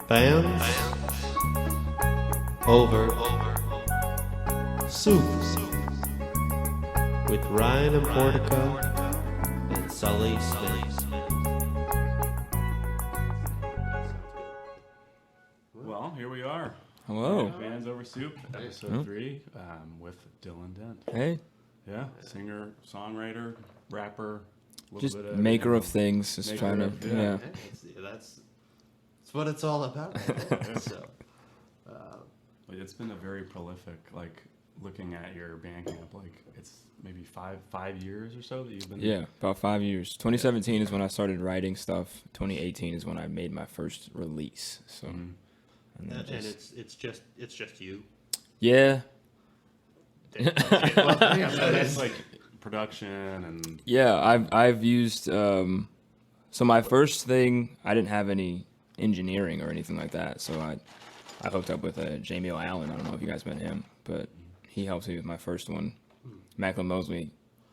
Bands over soup with Ryan and Portico and Sully Smith. Well, here we are. Hello. Bands Over Soup, episode 3, with Dylan Dent. Hey. Yeah, singer, songwriter, rapper, Just maker of things. Just Maker trying to, of- yeah. That's what it's all about. So, Like, it's been a very prolific, like, looking at your Bandcamp, like, it's maybe five years or so that you've been... Yeah, about 5 years. 2017 is when I started writing stuff. 2018 is when I made my first release. So, Mhm. and then and just- it's just you. yeah, Well, yeah, So that's like production and... yeah. I've used. So my first thing, I didn't have any engineering or anything like that. So I hooked up with Jamie Allen. I don't know if you guys met him, but he helped me with my first one. Macklin Mosley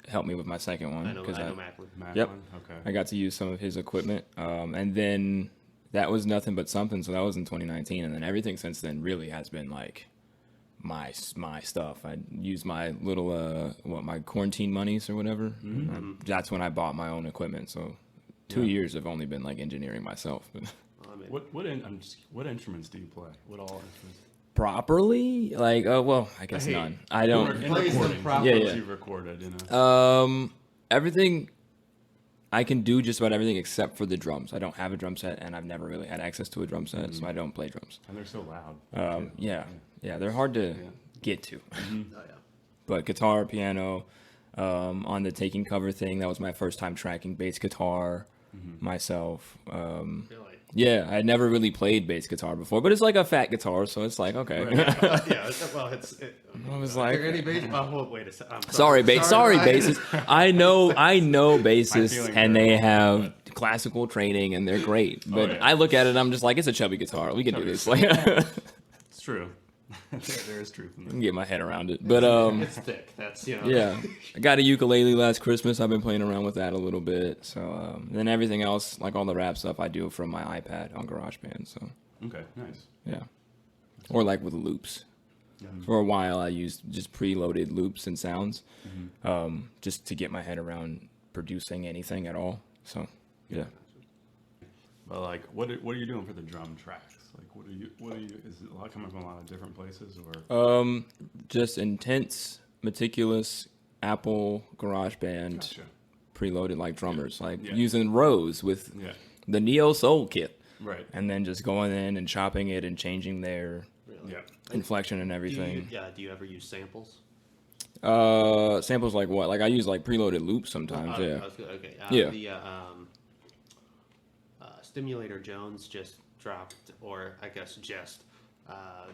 helped me with my second one I know Macklin. Macklin? Yep. Okay. I got to use some of his equipment, and then that was Nothing But Something. So that was in 2019, and then everything since then really has been like my stuff. I used my little my quarantine monies or whatever. That's when I bought my own equipment. So 2 years have only been like engineering myself. What instruments do you play? What all instruments? Properly, like well, I guess none. I don't. In Plays them recording, properly. Yeah. You've recorded, you know. Everything. I can do just about everything except for the drums. I don't have a drum set, and I've never really had access to a drum set, so I don't play drums. And they're so loud. Yeah, they're hard to get to. Oh yeah. But guitar, piano, on the Taking Cover thing, that was my first time tracking bass guitar myself. Really. Yeah, I had never really played bass guitar before, but it's like a fat guitar, so it's like, okay. Yeah. Well, I was like, any bass? Oh, wait a second. I'm sorry, Ryan. bassists. I know bassists, feeling and hurt, they have classical training, and they're great. But yeah. I look at it, and I'm just like, it's a chubby guitar. We can do this. Like, I It's true. There is truth in that. can get my head around it. But It's thick. That's yeah, I got a ukulele last Christmas. I've been playing around with that a little bit. So then everything else, like all the rap stuff, I do from my iPad on GarageBand. So Okay, nice. yeah, or like with loops. For a while, I used just preloaded loops and sounds, just to get my head around producing anything at all. So yeah. But like, what are you doing for the drum tracks? Like, what are you? Is it a lot coming from a lot of different places, or? Just intense, meticulous Apple GarageBand Gotcha. preloaded like drummers, like Yeah. using Rose with Yeah. the Neo Soul kit, Right. and then just going in and chopping it and changing their really. Yeah. inflection and Do everything. do you ever use samples? Samples like what? Like I use like preloaded loops sometimes. Yeah. Okay. Yeah. The Stimulator Jones just dropped, or I guess just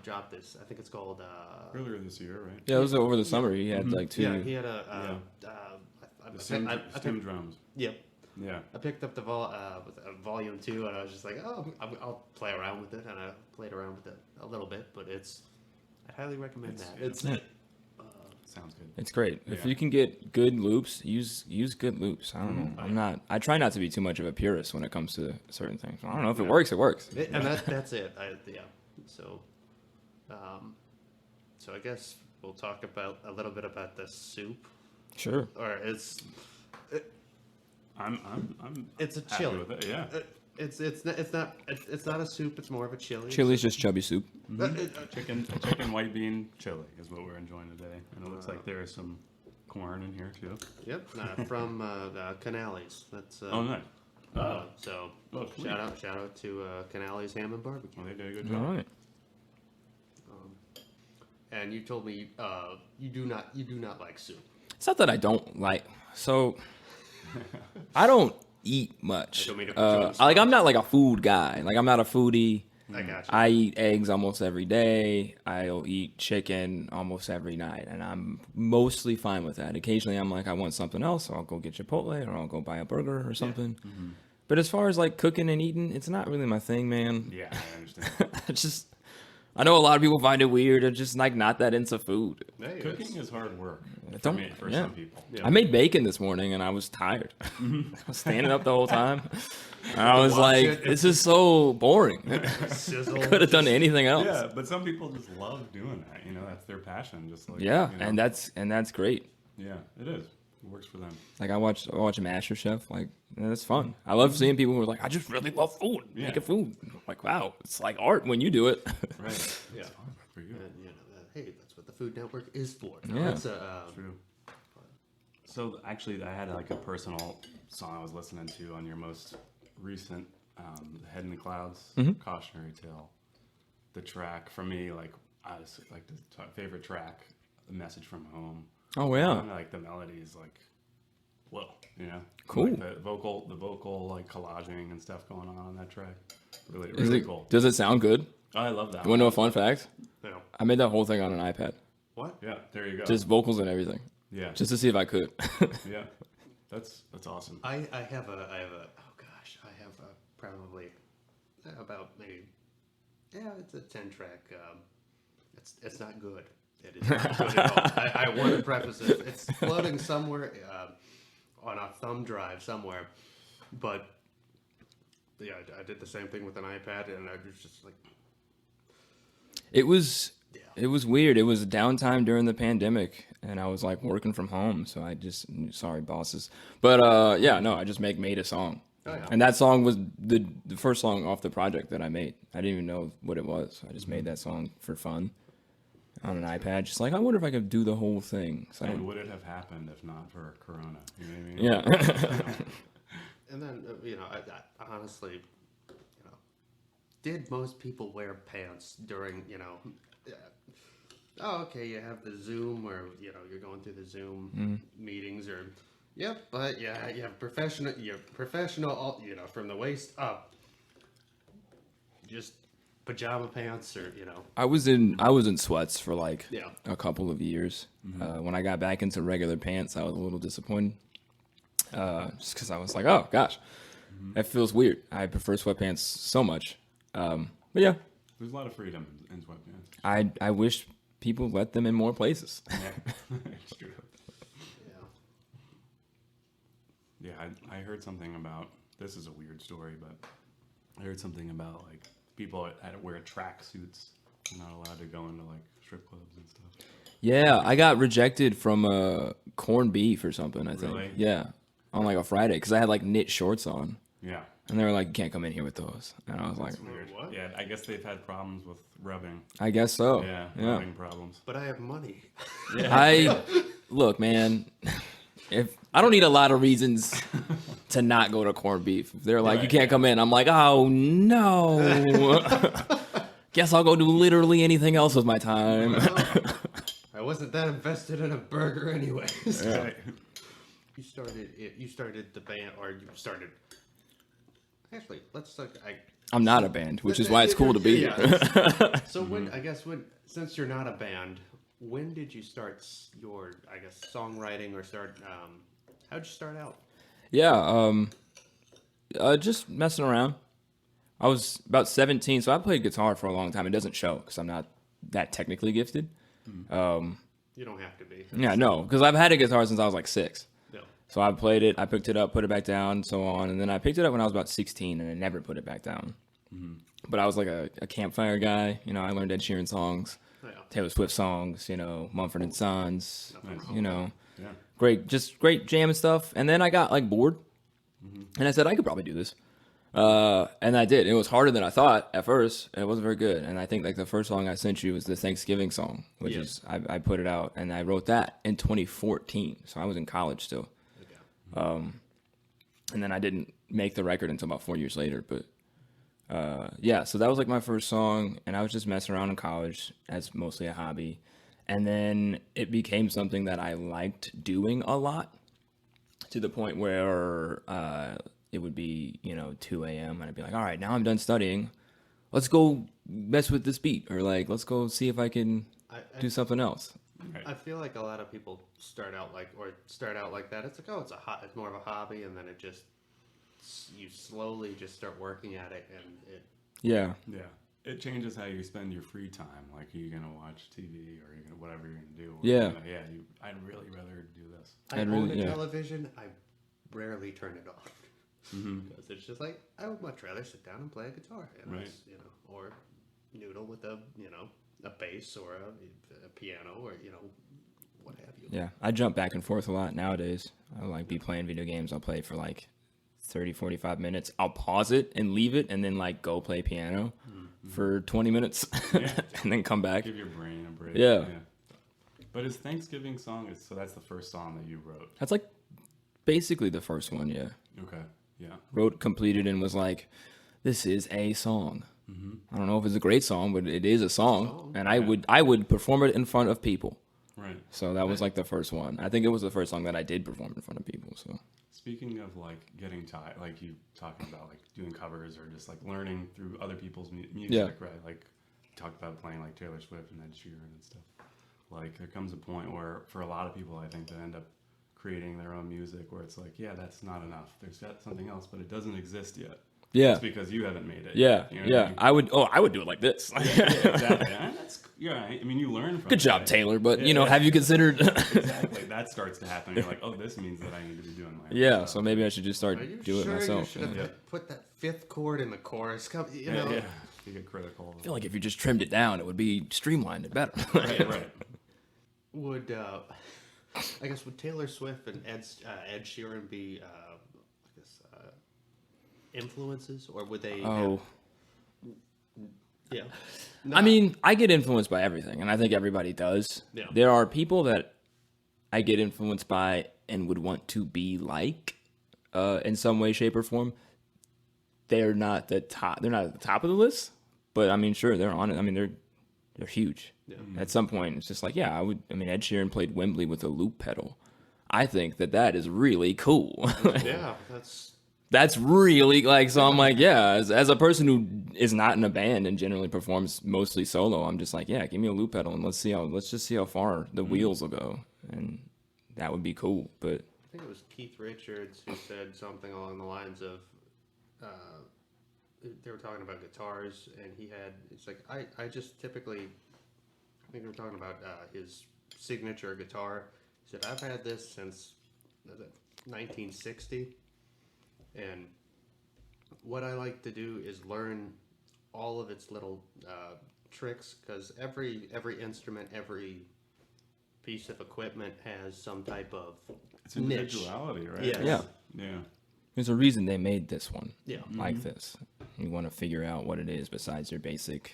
dropped this. I think it's called. Earlier this year, right? Yeah, it was over the summer. He had like two. Yeah, he had a. The stem drums. Yep. Yeah. I picked up the volume 2, and I was just like, oh, I'll play around with it, and I played around with it a little bit, but I highly recommend that. It's Sounds good. It's great. If Yeah. you can get good loops, use good loops. I don't know. I try not to be too much of a purist when it comes to certain things. I don't know if it works. It works. and that's it. Yeah. So, so I guess we'll talk about a little bit about the soup, Sure. or I'm it's a happy chili. with it. Yeah. It's not a soup. It's more of a chili. Chili's just chubby soup. Chicken white bean chili is what we're enjoying today, and it looks like there is some corn in here too. Yep. From the Canales. That's. Oh, nice. So Oh, sweet. shout out to Canales Ham and Barbecue. Well, they did a good All job. right. And you told me you do not like soup. It's not that I don't like. So I don't eat much. I don't mean to put you on the Like spot. I'm not like a food guy. Like I'm not a foodie. I got you. I eat eggs almost every day. I'll eat chicken almost every night, and I'm mostly fine with that. Occasionally, I'm like, I want something else, so I'll go get Chipotle, or I'll go buy a burger or something. But as far as like cooking and eating, it's not really my thing, man. Yeah, I understand. I just I know a lot of people find it weird or just like not that into food. Hey, Cooking is hard work for Don't- me, for yeah. some people. Yeah. I made bacon this morning and I was tired. I was standing up the whole time. And I was Watch like, it. this is so boring. sizzle. Could have done anything else. Yeah, but some people just love doing that. You know, that's their passion. Just like Yeah, you know? and that's great. Yeah, it is. It works for them. Like I watch MasterChef. Like that's fun. I love seeing people who are like, I just really love food, Yeah. making food. I'm like, wow, it's like art when you do it. Right. Yeah. It's fun for you. And, hey, that's what the Food Network is for. Yeah. That's True. So actually, I had like a personal song I was listening to on your most recent "Head in the Clouds" cautionary tale. The track for me, like honestly, like the favorite track, "The Message from Home." Oh yeah, Like the melody is like, whoa, you know, Cool. Like the vocal like collaging and stuff going on that track. Really, Is really it- cool. Does it sound good? Oh, I love that. You want to know a fun fact? no. I made that whole thing on an iPad, What? Yeah, there you go. just vocals and everything, yeah, just to see if I could. yeah. That's awesome. I have a oh gosh, I have a probably about maybe it's a 10-track. It's not good. It is not good at all. I want to preface it. It's floating somewhere on a thumb drive somewhere, but yeah, I did the same thing with an iPad, and I was just like, It was yeah. it was weird. It was downtime during the pandemic, and I was like working from home, so I just sorry bosses, but yeah, no, I just made a song, Oh, yeah. and that song was the first song off the project that I made. I didn't even know what it was. I just made that song for fun on an iPad, just like I wonder if I could do the whole thing. So I And don't- would it have happened if not for Corona? You know what I mean? yeah. And then I honestly, did most people wear pants during oh, okay, you have the Zoom where you're going through the Zoom meetings or but yeah, you have you're professional, from the waist up, just pajama pants or I was in sweats for like Yeah. a couple of years. When I got back into regular pants, I was a little disappointed. Just because I was like, oh gosh, that feels weird. I prefer sweatpants so much. But yeah, There's a lot of freedom in sweatpants. I wish people let them in more places. Yeah, it's true. yeah. Yeah, I heard something about, this is a weird story, but I heard something about like people that wear track suits are not allowed to go into like strip clubs and stuff. Yeah, I got rejected from corned beef or something, I think. Really? Yeah, on like a Friday because I had like knit shorts on, Yeah. and they were like, "You can't come in here with those." And I was like, Weird. What? Yeah, I guess they've had problems with rubbing. "I guess so." Yeah, Yeah. rubbing problems. But I have money. I look, man. If I don't need a lot of reasons to not go to corned beef. If they're like, Right, you can't come in, I'm like, oh no. Guess I'll go do literally anything else with my time. I wasn't that invested in a burger anyways. Right. You started the band, or you started. Actually, let's look. I'm not a band, which is why it's cool to be here. Yeah. So since you're not a band, when did you start your, songwriting or start? How'd you start out? Yeah, just messing around. I was about 17, so I played guitar for a long time. It doesn't show because I'm not that technically gifted. You don't have to be. Yeah, no, because I've had a guitar since I was like 6. No. So I played it, I picked it up, put it back down, so on. And then I picked it up when I was about 16, and I never put it back down. But I was like a campfire guy. I learned Ed Sheeran songs, Yeah. Taylor Swift songs, Mumford and Sons, Nice. Yeah. great jamming stuff. And then I got like bored, and I said I could probably do this. And I did. It was harder than I thought at first. And it wasn't very good. And I think like the first song I sent you was the Thanksgiving song, which Yeah. is I put it out, and I wrote that in 2014. So I was in college still. Okay. And then I didn't make the record until about 4 years later. But yeah, so that was like my first song, and I was just messing around in college as mostly a hobby. And then it became something that I liked doing a lot, to the point where it would be 2 a.m. and I'd be like, all right, now I'm done studying. Let's go mess with this beat, or like let's go see if I can do something else. I feel like a lot of people start out like that. It's like, oh, it's more of a hobby, and then you slowly just start working at it, and it. Yeah. Yeah. it changes how you spend your free time. Like, are you gonna watch TV or whatever you're gonna do? Or Yeah. I'd really rather do this. I I'd own really- a yeah. television. I rarely turn it off because it's just like I would much rather sit down and play a guitar, and Right. it's, or noodle with a a bass or a piano or what have you. Yeah, I jump back and forth a lot nowadays. I like be playing video games. I'll play for like 30, 45 minutes. I'll pause it and leave it and then like go play piano for 20 minutes and then come back. Give your brain a break. Yeah. But his Thanksgiving song so that's the first song that you wrote. That's like basically the first one, yeah. Okay. Yeah. Wrote, completed, and was like, this is a song. I don't know if it's a great song, but it is a song. And I would perform it in front of people. Right. So that was like the first one. I think it was the first song that I did perform in front of people. So Speaking of like getting tired, like you talking about like doing covers or just like learning through other people's music, Yeah. right? Like you talked about playing like Taylor Swift and Ed Sheeran and stuff. Like there comes a point where for a lot of people, I think they end up creating their own music where it's like, yeah, that's not enough. There's got something else, but it doesn't exist yet. yeah, It's because you haven't made it. yeah, You know what yeah. I mean? I would do it like this. Exactly. And that's I mean, you learn from Good it, job, right? Taylor. But Yeah. have you considered? Exactly. That starts to happen. You're like, oh, this means that I need to be doing my own Yeah. stuff. So maybe I should just start Are you do it sure myself. you should have Yeah. put that fifth chord in the chorus? Yeah. You get critical. I feel like if you just trimmed it down, it would be streamlined and better. Right. Would I guess would Taylor Swift and Ed Sheeran be influences, or would they? Oh. Yeah. I mean, I get influenced by everything, and I think everybody does. Yeah. There are people that I get influenced by and would want to be like, in some way, shape, or form. They're not the top. They're not at the top of the list, but I mean, sure, they're on it. I mean, they're huge. Yeah. At some point, it's just like, yeah, I would. I mean, Ed Sheeran played Wembley with a loop pedal. I think that is really cool. Yeah, that's That's really like, so I'm like, yeah, as a person who is not in a band and generally performs mostly solo, I'm just like, yeah, give me a loop pedal and let's just see how far the wheels will go. And that would be cool. But I think it was Keith Richards who said something along the lines of, they were talking about guitars, and it's like, I just typically, I think they were talking about his signature guitar. He said, I've had this since 1960, and what I like to do is learn all of its little tricks, because every instrument, every piece of equipment has some type of It's niche. individuality, right? Yes. yeah, Yeah. there's a reason they made this one Yeah. like this. You want to figure out what it is besides your basic.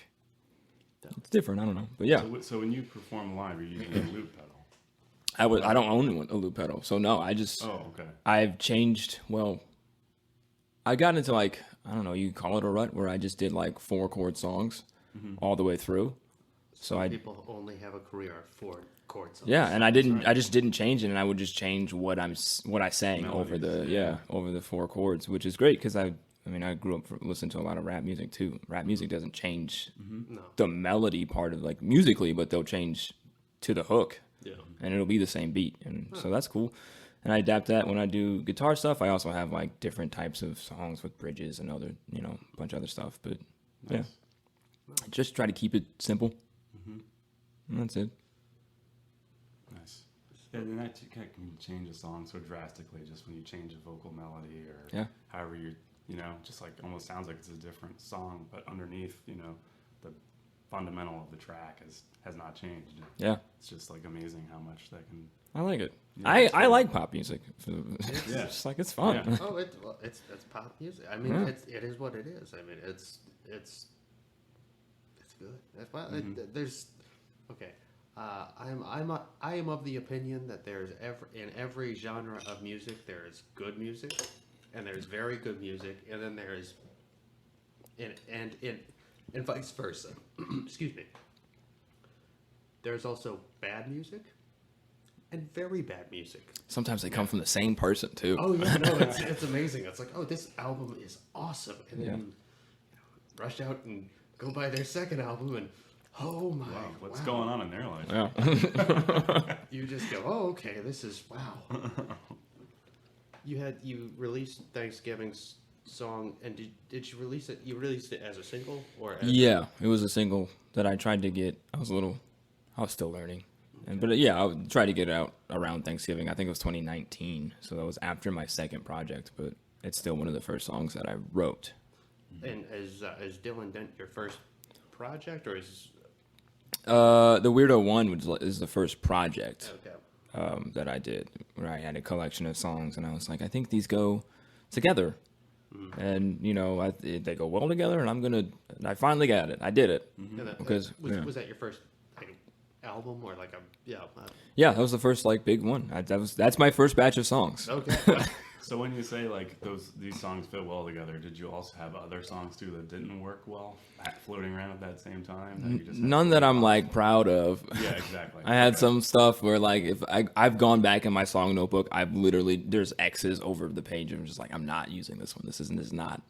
It's different. I don't know. But yeah, So when you perform live, you're using a loop pedal. I don't own a loop pedal. So no, I just, Oh, okay. I've changed, well, I got into like, I don't know, you call it a rut, where I just did like 4-chord songs all the way through. So I, People only have a career of 4 chords. yeah, and I just didn't change it, and I would just change what I sang over Melodies, over the 4 chords, which is great because I grew up listening to a lot of rap music too. Rap music doesn't change No. the melody part of like musically, but they'll change to the hook, Yeah. and it'll be the same beat, and so that's cool. And I adapt that when I do guitar stuff. I also have like different types of songs with bridges and other, a bunch of other stuff. But yeah, just try to keep it simple. And that's it. Nice. Yeah, and that can change a song so drastically just when you change a vocal melody or Yeah. however just like almost sounds like it's a different song, but underneath, the fundamental of the track has not changed. Yeah, It's just like amazing how much that can. I like it. Yeah, it's I cool. like pop music. It's Yeah. just like it's fun. Yeah. Oh, it's pop music. I mean, Yeah. it is what it is. I mean, it's good. That's why there's okay. I am of the opinion that there's in every genre of music there is good music, and there's very good music, and then there's and vice versa. Excuse me. There's also bad music and very bad music. Sometimes they come from the same person too. Oh yeah, no, it's amazing. It's like, oh, this album is awesome, and then rush out and go buy their second album, and oh my, Wow, what's wow. going on in their life? Yeah. You just go, oh, okay, this is wow. You released Thanksgiving song, and did you release it? You released it as a single or? Yeah, it was a single that I tried to get. I was still learning, but yeah, I tried to get it out around Thanksgiving. I think it was 2019, so that was after my second project, but it's still one of the first songs that I wrote. And is Dylan Dent your first project, or is? The Weirdo One is the first project Okay. that I did, where I had a collection of songs, and I was like, I think these go together, and they go well together, and I finally got it. I did it because was that your first album or like a yeah, that was the first like big one. That's my first batch of songs. Okay. So when you say like these songs fit well together, did you also have other songs too that didn't work well, floating around at that same time? That you just None that I'm like proud of. Yeah, exactly. I had some stuff where like if I've gone back in my song notebook, I've literally there's X's over the page. I'm just like, I'm not using this one. This is not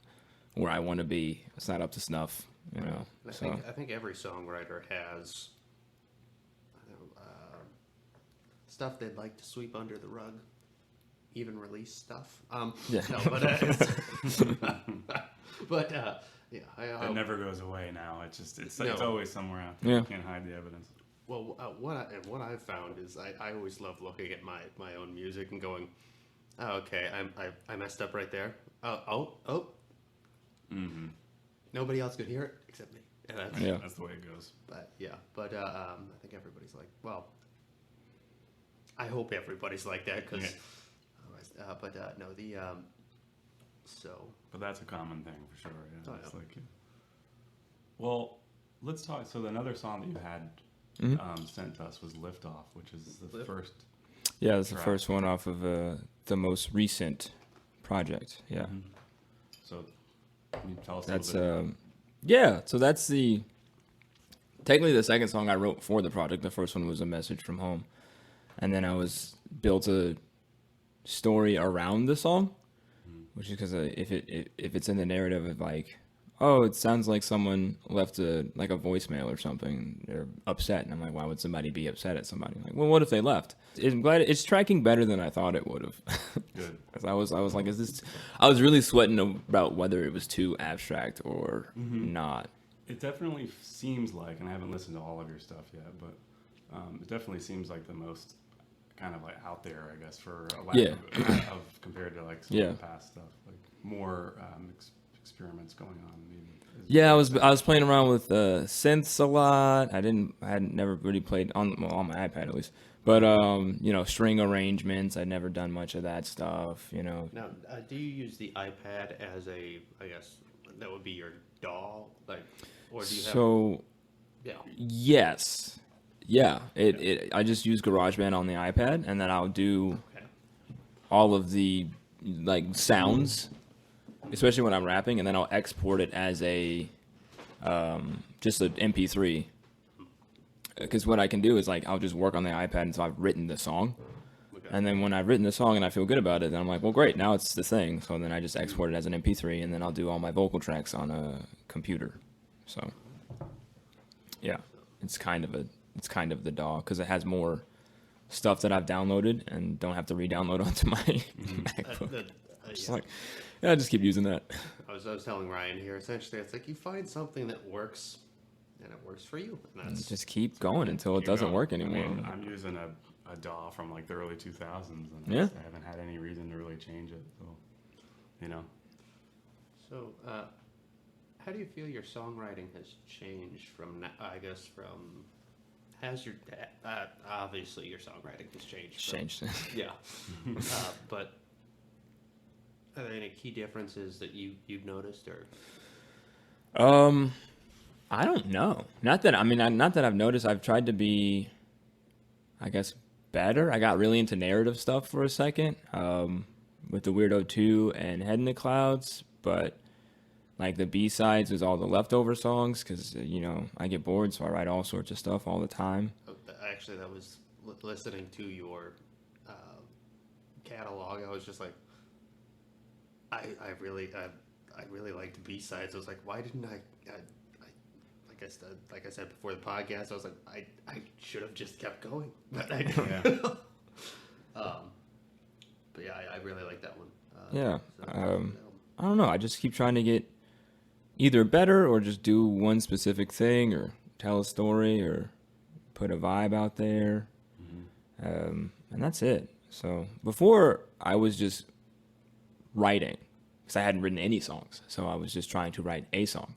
where I want to be. It's not up to snuff. I think every songwriter has stuff they'd like to sweep under the rug. Even release stuff. Yeah. No, but yeah, it never goes away now. It's No. always somewhere out there. Yeah. You can't hide the evidence. Well, what I've found is I always love looking at my own music and going, oh, okay, I messed up right there. Oh. Mm-hmm. Nobody else could hear it except me. And That's the way it goes. But yeah, I think everybody's like, well, I hope everybody's like that because. Yeah. But that's a common thing for sure. Yeah. Oh, It's yeah. like, well, let's talk. So another song that you had sent to us was "Lift Off," which is the first. Yeah, that's the track. first one off of the most recent project. Yeah. Mm-hmm. So can you tell us That's a little bit? yeah. So that's technically the second song I wrote for the project. The first one was "A Message from Home," and then I built a story around the song, which is because if it's in the narrative of like, oh, it sounds like someone left a voicemail or something, they're upset, and I'm like, why would somebody be upset at somebody? I'm like, well, what if they left? I'm glad it's tracking better than I thought it would have. Good. Because I was like, I was really sweating about whether it was too abstract or not. It definitely seems like, and I haven't listened to all of your stuff yet, but it definitely seems like the most kind of like out there, I guess, for a lack of compared to like some of the past stuff, like more experiments going on. Maybe. Yeah, I was playing around with synths a lot. I had never really played on my iPad at least, but string arrangements. I'd never done much of that stuff. Now, do you use the iPad as I guess that would be your DAW, like, or do you have? So, yes. Yeah, I just use GarageBand on the iPad, and then I'll do all of the like sounds, especially when I'm rapping, and then I'll export it as a just an MP3. Because what I can do is like I'll just work on the iPad until I've written the song, and then when I've written the song and I feel good about it, then I'm like, well, great, now it's the thing. So then I just export it as an MP3, and then I'll do all my vocal tracks on a computer. So yeah, it's kind of the DAW because it has more stuff that I've downloaded and don't have to re-download onto my MacBook. I just keep using that. I was telling Ryan here, essentially, it's like you find something that works, and it works for you. And that's Just keep going until it doesn't work anymore. I mean, I'm using a DAW from like the early 2000s, and Yeah. I haven't had any reason to really change it. So, So, how do you feel your songwriting has changed from, has your, obviously your songwriting has changed. It's changed. Yeah. But are there any key differences that you've noticed or? I don't know. Not that I've noticed. I've tried to be, I guess, better. I got really into narrative stuff for a second, with the Weirdo 2 and Head in the Clouds, but like the B-sides was all the leftover songs because, I get bored, so I write all sorts of stuff all the time. Actually, that was listening to your catalog. I was just like, I really liked B-sides. I was like, why didn't I like I said before the podcast, I was like, I should have just kept going, but I didn't. Yeah. But yeah, I really like that one. Yeah. I don't know. I just keep trying to get either better or just do one specific thing or tell a story or put a vibe out there. And that's it. So before I was just writing because I hadn't written any songs. So I was just trying to write a song.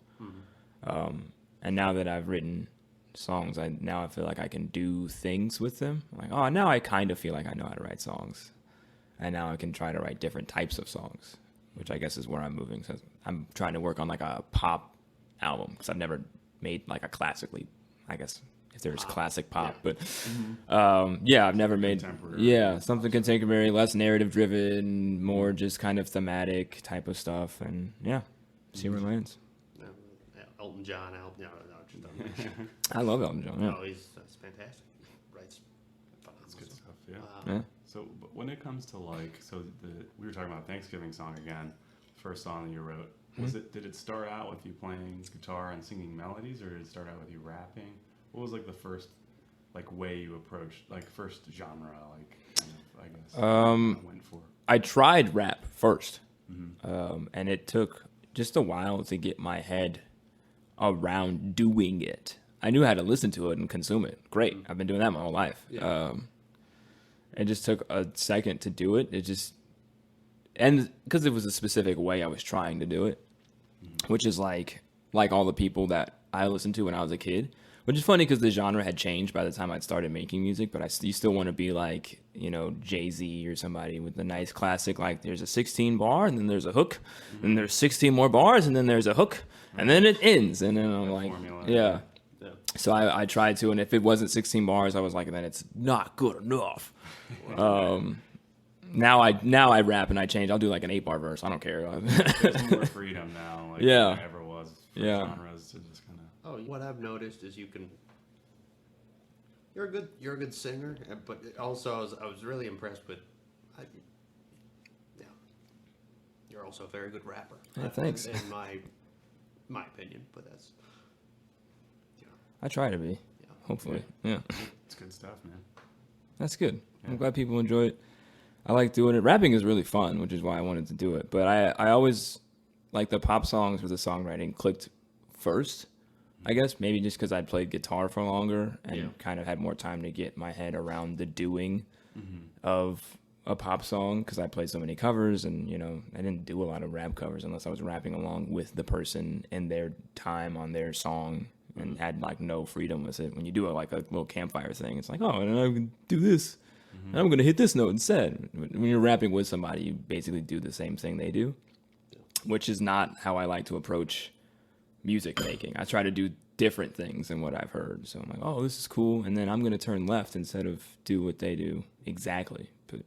And now that I've written songs, I feel like I can do things with them. Like, oh, now I kind of feel like I know how to write songs. And now I can try to write different types of songs, which I guess is where I'm moving. So I'm trying to work on like a pop album because I've never made like a classically, I guess if there's classic pop, but I've never made something contemporary, less narrative driven, more just kind of thematic type of stuff, and see where it lands. Elton John album. No, just I love Elton John. Yeah. No, that's fantastic. Writes That's good stuff. Yeah. Yeah. So but when it comes to like, we were talking about Thanksgiving song again. First song that you wrote, did it start out with you playing guitar and singing melodies, or did it start out with you rapping? What was like the first like way you approached, like first genre, like kind of, I guess went for? I tried rap first, and it took just a while to get my head around doing it. I knew how to listen to it and consume it. Great, I've been doing that my whole life. Yeah. It just took a second to do it. And because it was a specific way I was trying to do it, which is like all the people that I listened to when I was a kid. Which is funny because the genre had changed by the time I'd started making music, but you still want to be like, Jay-Z or somebody with a nice classic, like there's a 16 bar and then there's a hook, and there's 16 more bars and then there's a hook, and then it ends. And then I'm like, formula. yeah. So I tried to, and if it wasn't 16 bars, I was like, then it's not good enough. Now I rap and I change. I'll do like an 8-bar verse. I don't care. There's more freedom now, like there ever was for genres to just kind of. Oh, what I've noticed is you're a good singer, but also I was really impressed with, you're also a very good rapper. Thanks. In my opinion, but that's. I try to be. Yeah. Hopefully, yeah. It's good stuff, man. That's good. I'm glad people enjoy it. I like doing it. Rapping is really fun, which is why I wanted to do it. But I always, like the pop songs or the songwriting clicked first, I guess. Maybe just because I'd played guitar for longer and kind of had more time to get my head around the doing of a pop song because I played so many covers and, I didn't do a lot of rap covers unless I was rapping along with the person in their time on their song and had like no freedom with it. When you do a little campfire thing, it's like, oh, and I can do this. And I'm going to hit this note instead. When you're rapping with somebody, you basically do the same thing they do, which is not how I like to approach music making. I try to do different things than what I've heard. So I'm like, oh, this is cool. And then I'm going to turn left instead of do what they do exactly. But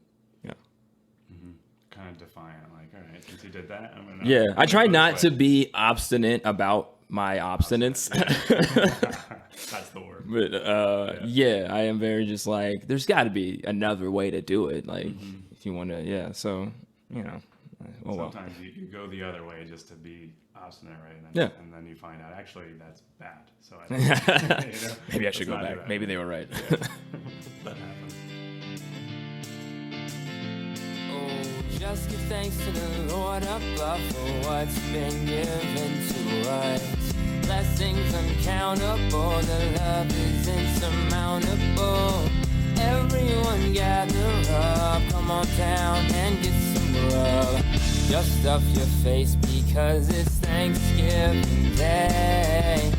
kind of defiant, like, all right, since you did that, I'm gonna. Yeah, I try not to be obstinate about my obstinance. That's the word. But I am very just like, there's got to be another way to do it. Like, if you want to, so, Sometimes you go the other way just to be obstinate, right? And then you find out, actually, that's bad. So maybe I should go back. Maybe they were right. Yeah. That happens. Just give thanks to the Lord above for what's been given to us. Blessings uncountable, the love is insurmountable. Everyone gather up, come on down and get some rub. Just stuff your face because it's Thanksgiving Day.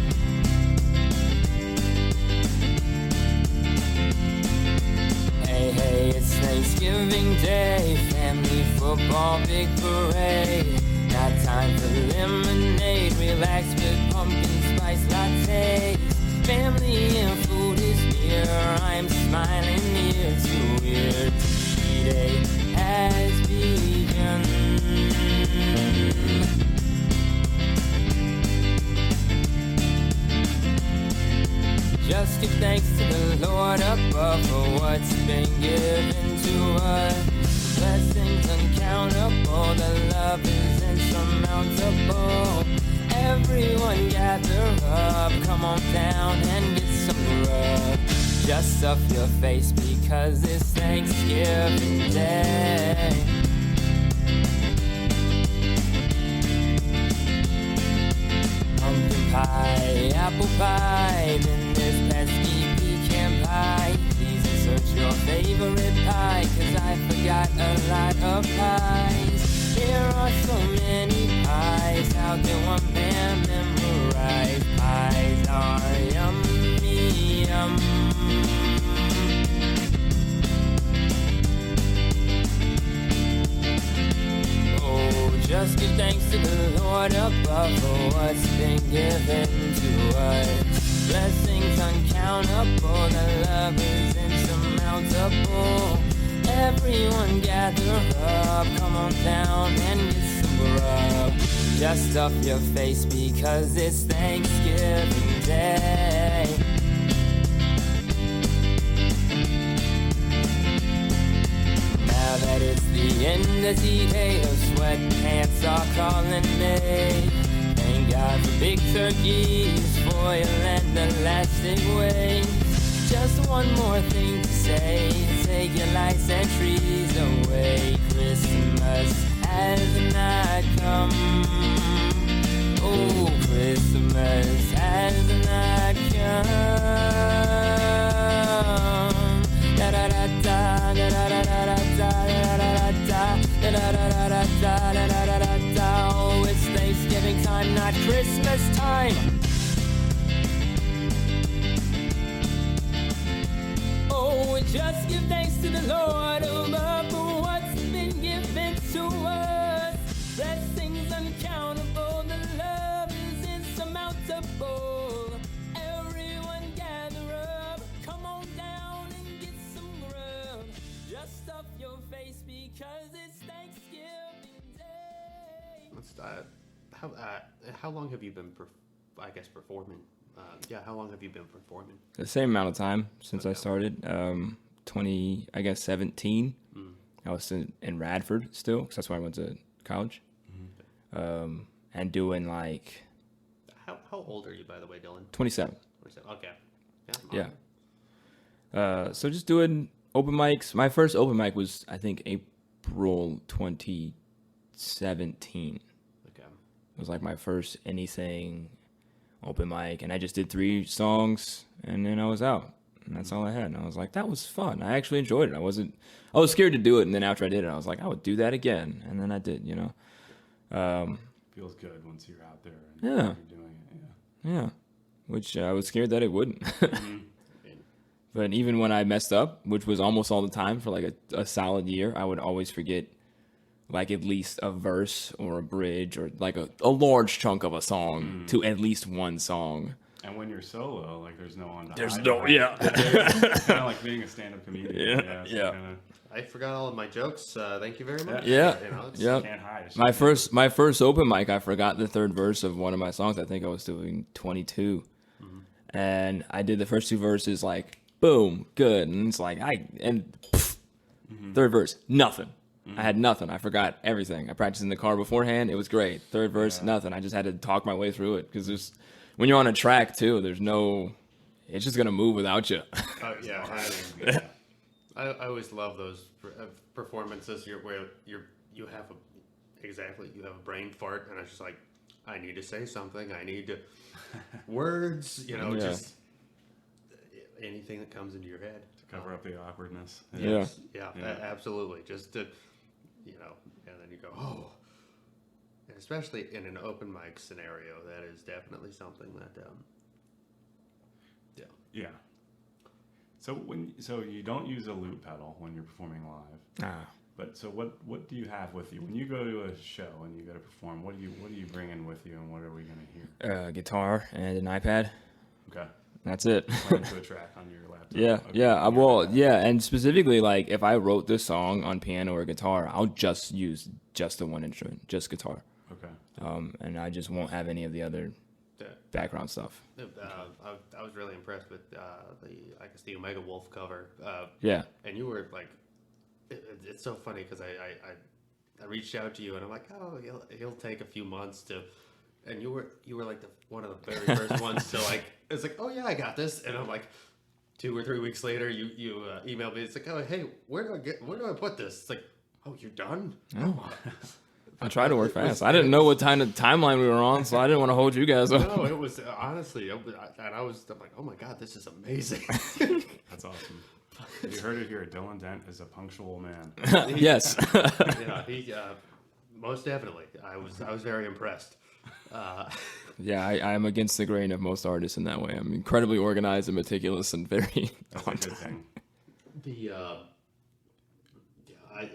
Hey, it's Thanksgiving Day, family football, big parade. Got time for lemonade, relax with pumpkin spice lattes. Family and food is here, I'm smiling ear to ear. Today has begun. Just give thanks to the Lord above for what's been given to us. Blessings uncountable, the love is insurmountable. Everyone gather up, come on down and get some rub. Just stuff your face because it's Thanksgiving Day. pie, apple pie, then there's pesky pecan pie. Please insert your favorite pie, 'cause I forgot a lot of pies. There are so many pies, how can one man memorize? Pies are yummy, yum. Just give thanks to the Lord above for what's been given to us. Blessings uncountable, the love is insurmountable. Everyone gather up, come on down and get some grub. Just stuff your face because it's Thanksgiving Day. Now that it's the end of the day, those sweatpants are calling me. Thank God for big turkeys, foil and elastic waist. Just one more thing to say, take your lights and trees away. Christmas has not come. Oh, Christmas has not come. Da da da da da da da da da. Oh, it's Thanksgiving time, not Christmas time. Oh, just give thanks to the Lord above for what's been given to us. Blessings uncountable, the love is insurmountable. Everyone gather up, come on down and get some grub. Just stuff your face because it's Thanksgiving Day. How long have you been, performing? How long have you been performing? The same amount of time since I started. 17. I was in Radford still, because that's where I went to college. And doing like... How old are you, by the way, Dylan? 27. 27. Okay. Yeah. So just doing open mics. My first open mic was, I think, April 2017. Okay. It was like my first anything open mic, and I just did 3 songs, and then I was out. And that's all I had. And I was like, that was fun. I actually enjoyed it. I was scared to do it, and then after I did it, I was like, I would do that again. And then I did, you know. Feels good once you're out there and Yeah. you're doing it. Yeah. Which I was scared that it wouldn't. But even when I messed up, which was almost all the time for like a solid year, I would always forget like at least a verse or a bridge or like a large chunk of a song to at least one song. And when you're solo, like there's no one to There's hide no, behind. yeah. It's kind of like being a stand-up comedian. Yeah, So yeah. kinda I forgot all of my jokes. Thank you very much. Yeah. You know, it's- Yeah. can't hide. It's My just- first open mic, I forgot the third verse of one of my songs. I think I was doing 22. And I did the first 2 verses like, boom, good. And it's like, third verse, nothing. I had nothing. I forgot everything. I practiced in the car beforehand. It was great. Third verse, nothing. I just had to talk my way through it. Because when you're on a track too, it's just going to move without you. I always love those performances where you have a brain fart, and it's just like, I need to say something. I need to words. You know, Yeah. just anything that comes into your head to cover up the awkwardness. Yeah. Yeah, Yeah. absolutely. Just to, and then you go, oh. And especially in an open mic scenario, that is definitely something that, Yeah. So you don't use a loop pedal when you're performing live. But so what do you have with you when you go to a show and you go to perform? What do you bring in with you, and what are we gonna hear? Guitar and an iPad. Okay. That's it. Playing to a track on your laptop. Yeah, Okay. yeah. And specifically, like, if I wrote this song on piano or guitar, I'll just use just the one instrument, just guitar. Okay. And I just won't have any of the other background stuff. I was really impressed with the Omega Wolf cover. Yeah. And you were like, it's so funny because I reached out to you and I'm like, oh, he'll take a few months to, and you were like one of the very first ones to like, it's like, oh yeah, I got this, and I'm like, 2 or 3 weeks later, you emailed me. It's like, oh hey, where do I put this? It's like, oh, you're done. Oh. I try to work fast. I didn't know what timeline we were on, so I didn't want to hold you guys up. No, it was honestly, I'm like, oh my god, this is amazing. That's awesome. You heard it here. Dylan Dent is a punctual man. Yes. Yeah, he most definitely. I was very impressed. Yeah, I'm against the grain of most artists in that way. I'm incredibly organized and meticulous and very That's on a good time. thing.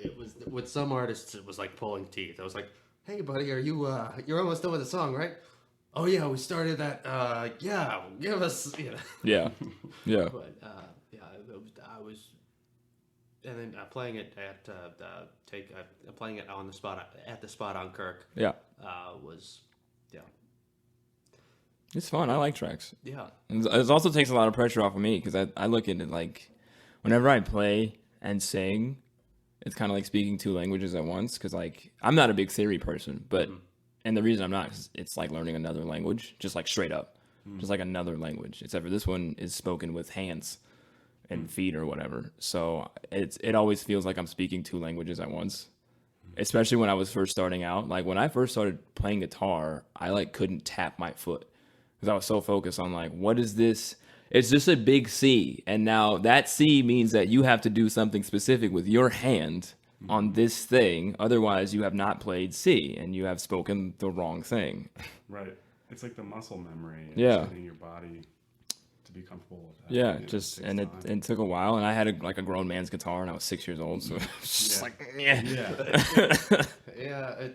It was with some artists. It was like pulling teeth. I was like, "Hey, buddy, are you? You're almost done with the song, right? Oh yeah, we started that. Yeah, give us. You know." Yeah. Yeah. But I was, and then playing it at playing it on the spot at the spot on Kirk. Yeah. Was It's fun. I like tracks. yeah. And it also takes a lot of pressure off of me because I look at it like whenever I play and sing, it's kind of like speaking two languages at once because like I'm not a big theory person, but and the reason I'm not is it's like learning another language, just like straight up, just like another language. Except for this one is spoken with hands and feet or whatever. So it always feels like I'm speaking two languages at once. Especially when I was first starting out. Like when I first started playing guitar, I like couldn't tap my foot because I was so focused on like, what is this? It's just a big C. And now that C means that you have to do something specific with your hand on this thing. Otherwise, you have not played C and you have spoken the wrong thing. Right. It's like the muscle memory. And Yeah. getting your body to be comfortable with that. Yeah, It just takes and time. it took a while, and I had a grown man's guitar, and I was 6 years old, so it's just Yeah. like yeah. Yeah. Yeah,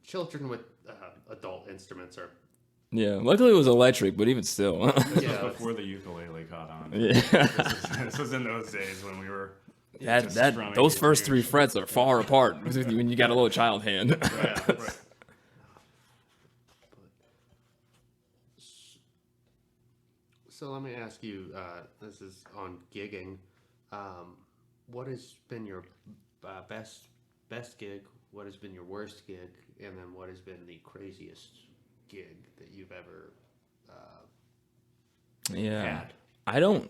children with adult instruments are. Yeah, luckily it was electric, but even still. Yeah, Before the ukulele caught on. Yeah. This was in those days when we were that just strumming those it first huge. three frets are far apart when you got a little child hand. Yeah, right. So let me ask you. This is on gigging. What has been your best gig? What has been your worst gig? And then what has been the craziest gig that you've ever Yeah, had? I don't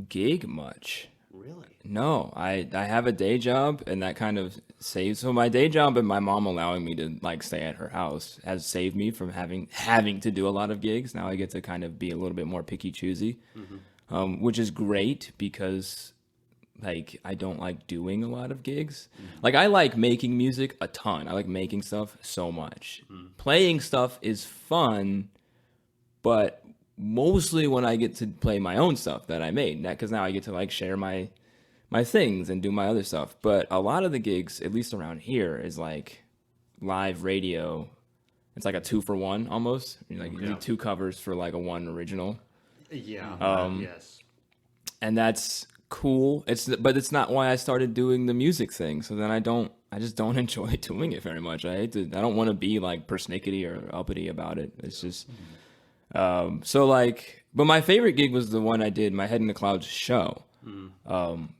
gig much. Really? No, I have a day job, and that kind of saves. So my day job and my mom allowing me to like stay at her house has saved me from having to do a lot of gigs. Now I get to kind of be a little bit more picky choosy, which is great because like I don't like doing a lot of gigs. Like I like making music a ton. I like making stuff so much. Playing stuff is fun, but mostly when I get to play my own stuff that I made, because now I get to like share my things and do my other stuff. But a lot of the gigs, at least around here, is like live radio. It's like a 2-for-1 almost. Like you do 2 covers for like a 1 original, Yeah. Yes. and that's cool. But it's not why I started doing the music thing. So then I just don't enjoy doing it very much. I don't want to be like persnickety or uppity about it. It's just. So like, but my favorite gig was the one I did, my Head in the Clouds show.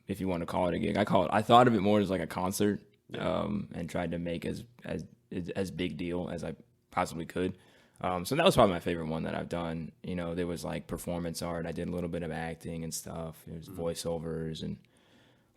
If you want to call it a gig, I thought of it more as like a concert, and tried to make as big deal as I possibly could. So that was probably my favorite one that I've done. You know, there was like performance art. I did a little bit of acting and stuff. There's voiceovers and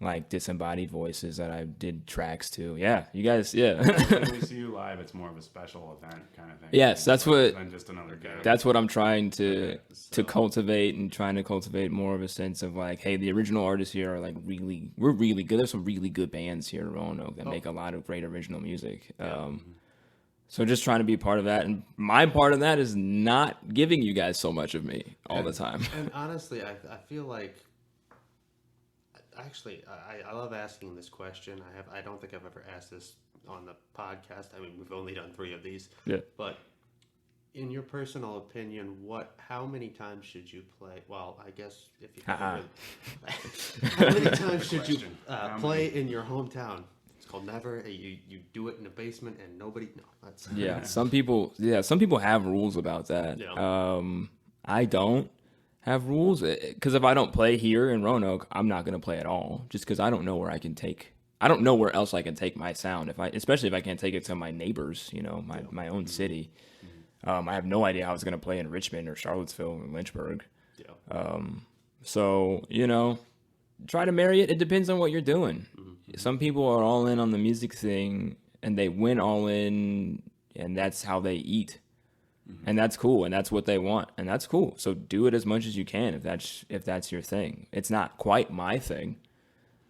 like disembodied voices that I did tracks to. Yeah, you guys, yeah. When we see you live, it's more of a special event kind of thing. Yes, that's what- Than just another gig. That's what I'm trying to so- cultivate, and trying to cultivate more of a sense of like, hey, the original artists here are like we're really good. There's some really good bands here in Roanoke that make a lot of great original music. So just trying to be part of that, and my part of that is not giving you guys so much of me all the time. And honestly, I feel like. Actually, I love asking this question. I don't think I've ever asked this on the podcast. I mean, we've only done 3 of these. Yeah. But in your personal opinion, how many times should you play? Well, I guess if you how many times should you play in your hometown? It's called never. You do it in a basement and nobody. No, that's Yeah, some people have rules about that. Yeah. I don't have rules because if I don't play here in Roanoke, I'm not going to play at all. Just because I don't know where I don't know where else I can take my sound. Especially if I can't take it to my neighbors, you know, my own city. I have no idea how it's going to play in Richmond or Charlottesville or Lynchburg. Yeah. So, you know, try to marry it. It depends on what you're doing. Some people are all in on the music thing and they went all in, and that's how they eat. And that's cool, and that's what they want, and that's cool. So do it as much as you can if that's your thing. It's not quite my thing.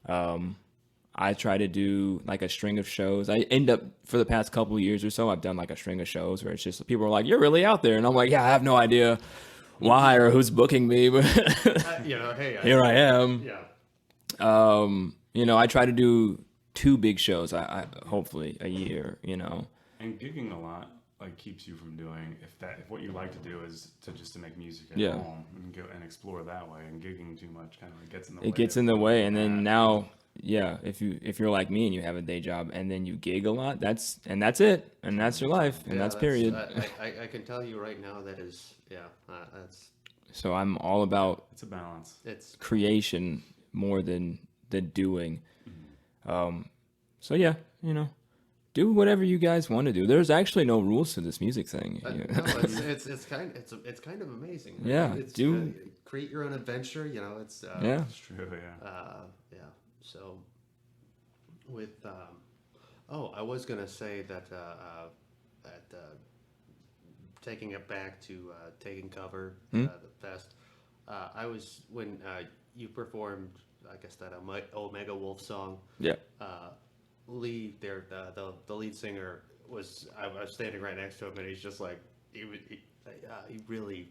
I try to do like a string of shows. I end up, for the past couple of years or so, I've done like a string of shows where it's just people are like, "You're really out there," and I'm like, "Yeah, I have no idea why or who's booking me, but Hey, here I am." Yeah. I try to do 2 big shows, I hopefully a year. And gigging a lot like keeps you from doing if what you like to do is to make music at Yeah. home and go and explore that way, and gigging too much kind of gets in the way. It gets in the way, and then now, yeah, if you're like me and you have a day job and then you gig a lot, that's it, and that's your life, and that's period. I can tell you right now that is, that's, So I'm all about It's a balance. it's, creation more than the doing. So yeah, do whatever you guys want to do. There's actually no rules to this music thing. no, it's kind of amazing. Yeah, Create your own adventure, it's, Yeah. It's true, yeah. yeah. So with, I was going to say that, taking it back to Taking Cover, the fest, when you performed, I guess, that Omega Wolf song, Yeah. Lee, the lead singer, I was standing right next to him, and he's just like, he really,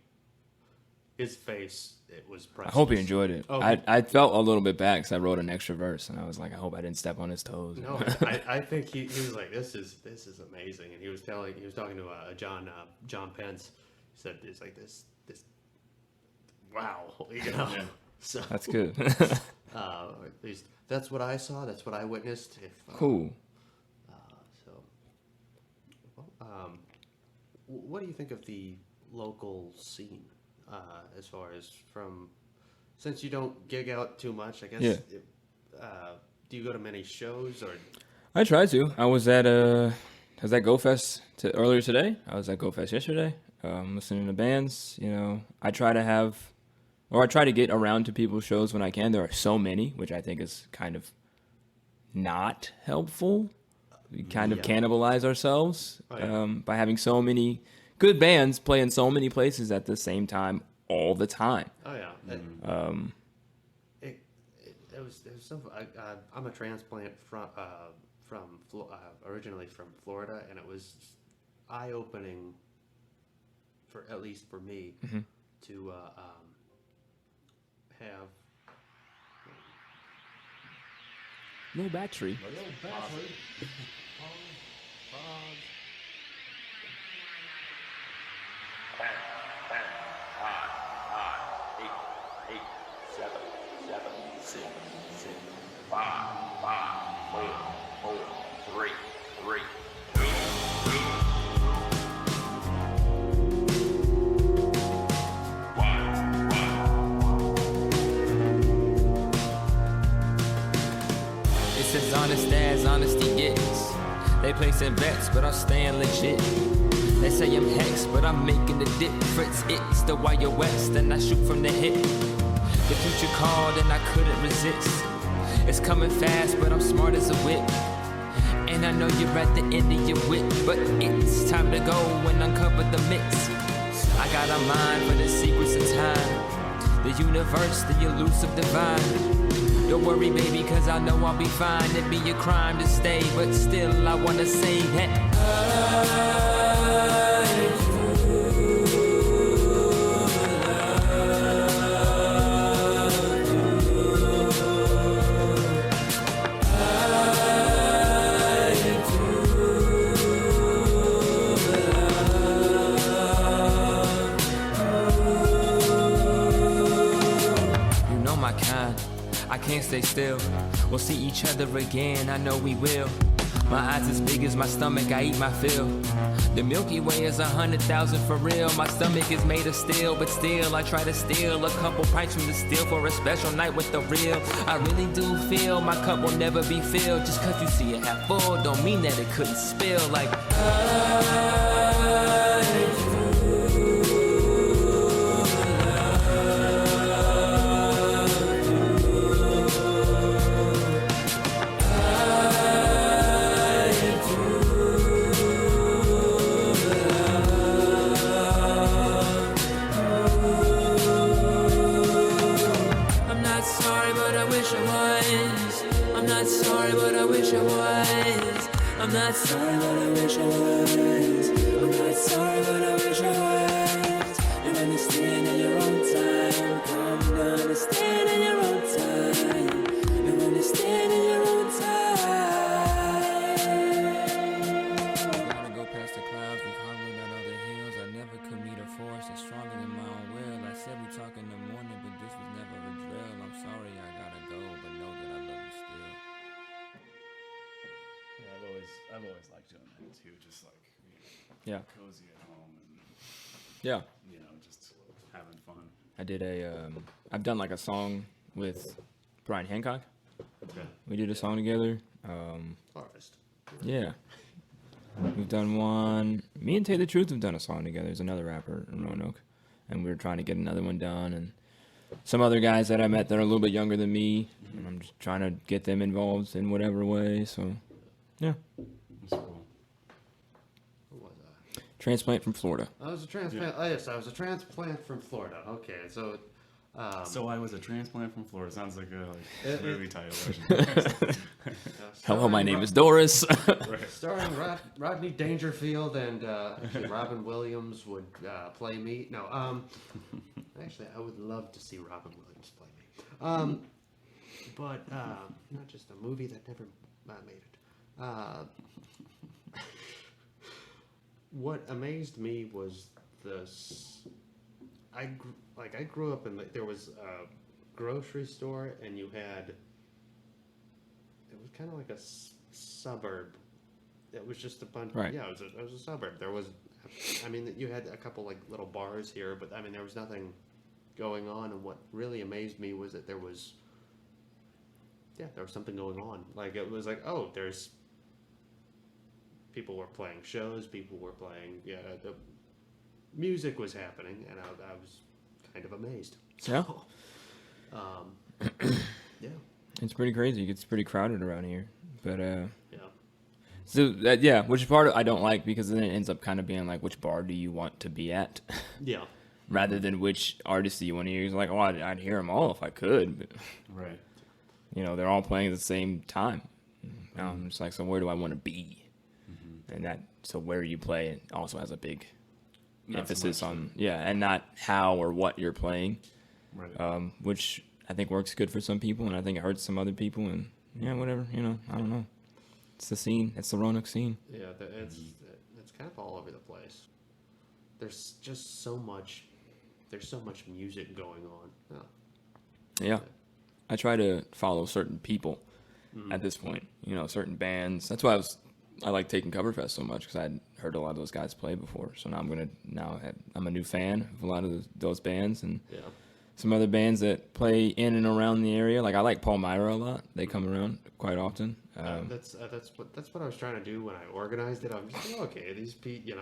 his face, it was I priceless. hope you enjoyed it. Oh. I felt a little bit bad because I wrote an extra verse, and I was like, I hope I didn't step on his toes. No, I think he was like, this is amazing, and he was talking to John Pence. He said, it's like this wow, So That's good. at least that's what I saw. That's what I witnessed. Cool. What do you think of the local scene, as far as since you don't gig out too much, I guess? Yeah. Do you go to many shows or? I try to. I was at GoFest earlier today. I was at GoFest yesterday, listening to bands. I try to get around to people's shows when I can. There are so many, which I think is kind of not helpful. We kind of cannibalize ourselves by having so many good bands play in so many places at the same time all the time. Oh yeah. It was so. I'm a transplant originally from Florida, and it was eye-opening at least for me to have. No battery. It's as honest as honesty gets. They placing bets, but I'm staying legit. They say I'm hex, but I'm making the difference. It's the Wild West, and I shoot from the hip. The future called, and I couldn't resist. It's coming fast, but I'm smart as a whip. And I know you're at the end of your wit, but it's time to go and uncover the mix. I got a mind for the secrets of time, the universe, the elusive divine. Don't worry, baby, cause I know I'll be fine. It'd be a crime to stay, but still I wanna say that you know my kind. I can't stay still. We'll see each other again, I know we will. My eyes as big as my stomach, I eat my fill. The Milky Way is 100,000 for real. My stomach is made of steel, but still I try to steal a couple pints from the still for a special night with the real. I really do feel my cup will never be filled. Just cause you see it half full don't mean that it couldn't spill. Like not sorry, but I wish I was. I'm not sorry, but I wish I was. I'm not sorry, but I wish I was. I'm not sorry, but I wish I was. You understand in your own time. Come to understand in your own time. You understand in your own time. Gotta go past the clouds, we hollowed out all the hills. I never could meet a force that's stronger than my own will. I said we talk in the morning, but this was never a drill. I'm sorry I gotta go, but know that I love you still. Yeah, I've always liked doing that too. Just like Yeah. cozy at home and Yeah. just having fun. I did I've done like a song with Brian Hancock. Okay. We did a song together. Forest. Yeah. We've done one. Me and Taylor Truth have done a song together. There's another rapper in Roanoke. And we were trying to get another one done. And some other guys that I met that are a little bit younger than me. And I'm just trying to get them involved in whatever way. So, yeah. That's cool. Who was I? Transplant from Florida. I was a transplant. Oh, yes, I was a transplant from Florida. Okay, so. So I was a transplant from Florida. Sounds like a movie title. Hello, my name is Doris. Starring Rodney Dangerfield and actually Robin Williams would play me. No, actually, I would love to see Robin Williams play me. But not just a movie that never made it. What amazed me was I grew up in there was a grocery store and it was kind of like a suburb. It was just a bunch. Right. Yeah, it was a suburb. There was, I mean, you had a couple like little bars here, but I mean there was nothing going on. And what really amazed me was that there was something going on. Like it was like, oh, there's people were playing shows, people were playing, the music was happening, and I was kind of amazed. Yeah. Yeah. It's pretty crazy. It gets pretty crowded around here. But, Yeah. so, which part I don't like because then it ends up kind of being like, which bar do you want to be at? Yeah. Rather than which artist do you want to hear. It's like, oh, I'd hear them all if I could. But, Right. they're all playing at the same time. I'm just like, so where do I want to be? And so where you play it also has a big emphasis on, and not how or what you're playing. Right. Which I think works good for some people, and I think it hurts some other people, and whatever, I don't know. It's the scene. It's the Roanoke scene. Yeah, it's kind of all over the place. There's just so much. There's so much music going on. Oh. Yeah. I try to follow certain people at this point. Certain bands. That's why I like taking Coverfest so much because I'd heard a lot of those guys play before. So now I'm a new fan of a lot of those bands and some other bands that play in and around the area. Like I like Paul Myra a lot. They come around quite often. That's what I was trying to do when I organized it. I'm just like, okay, these people,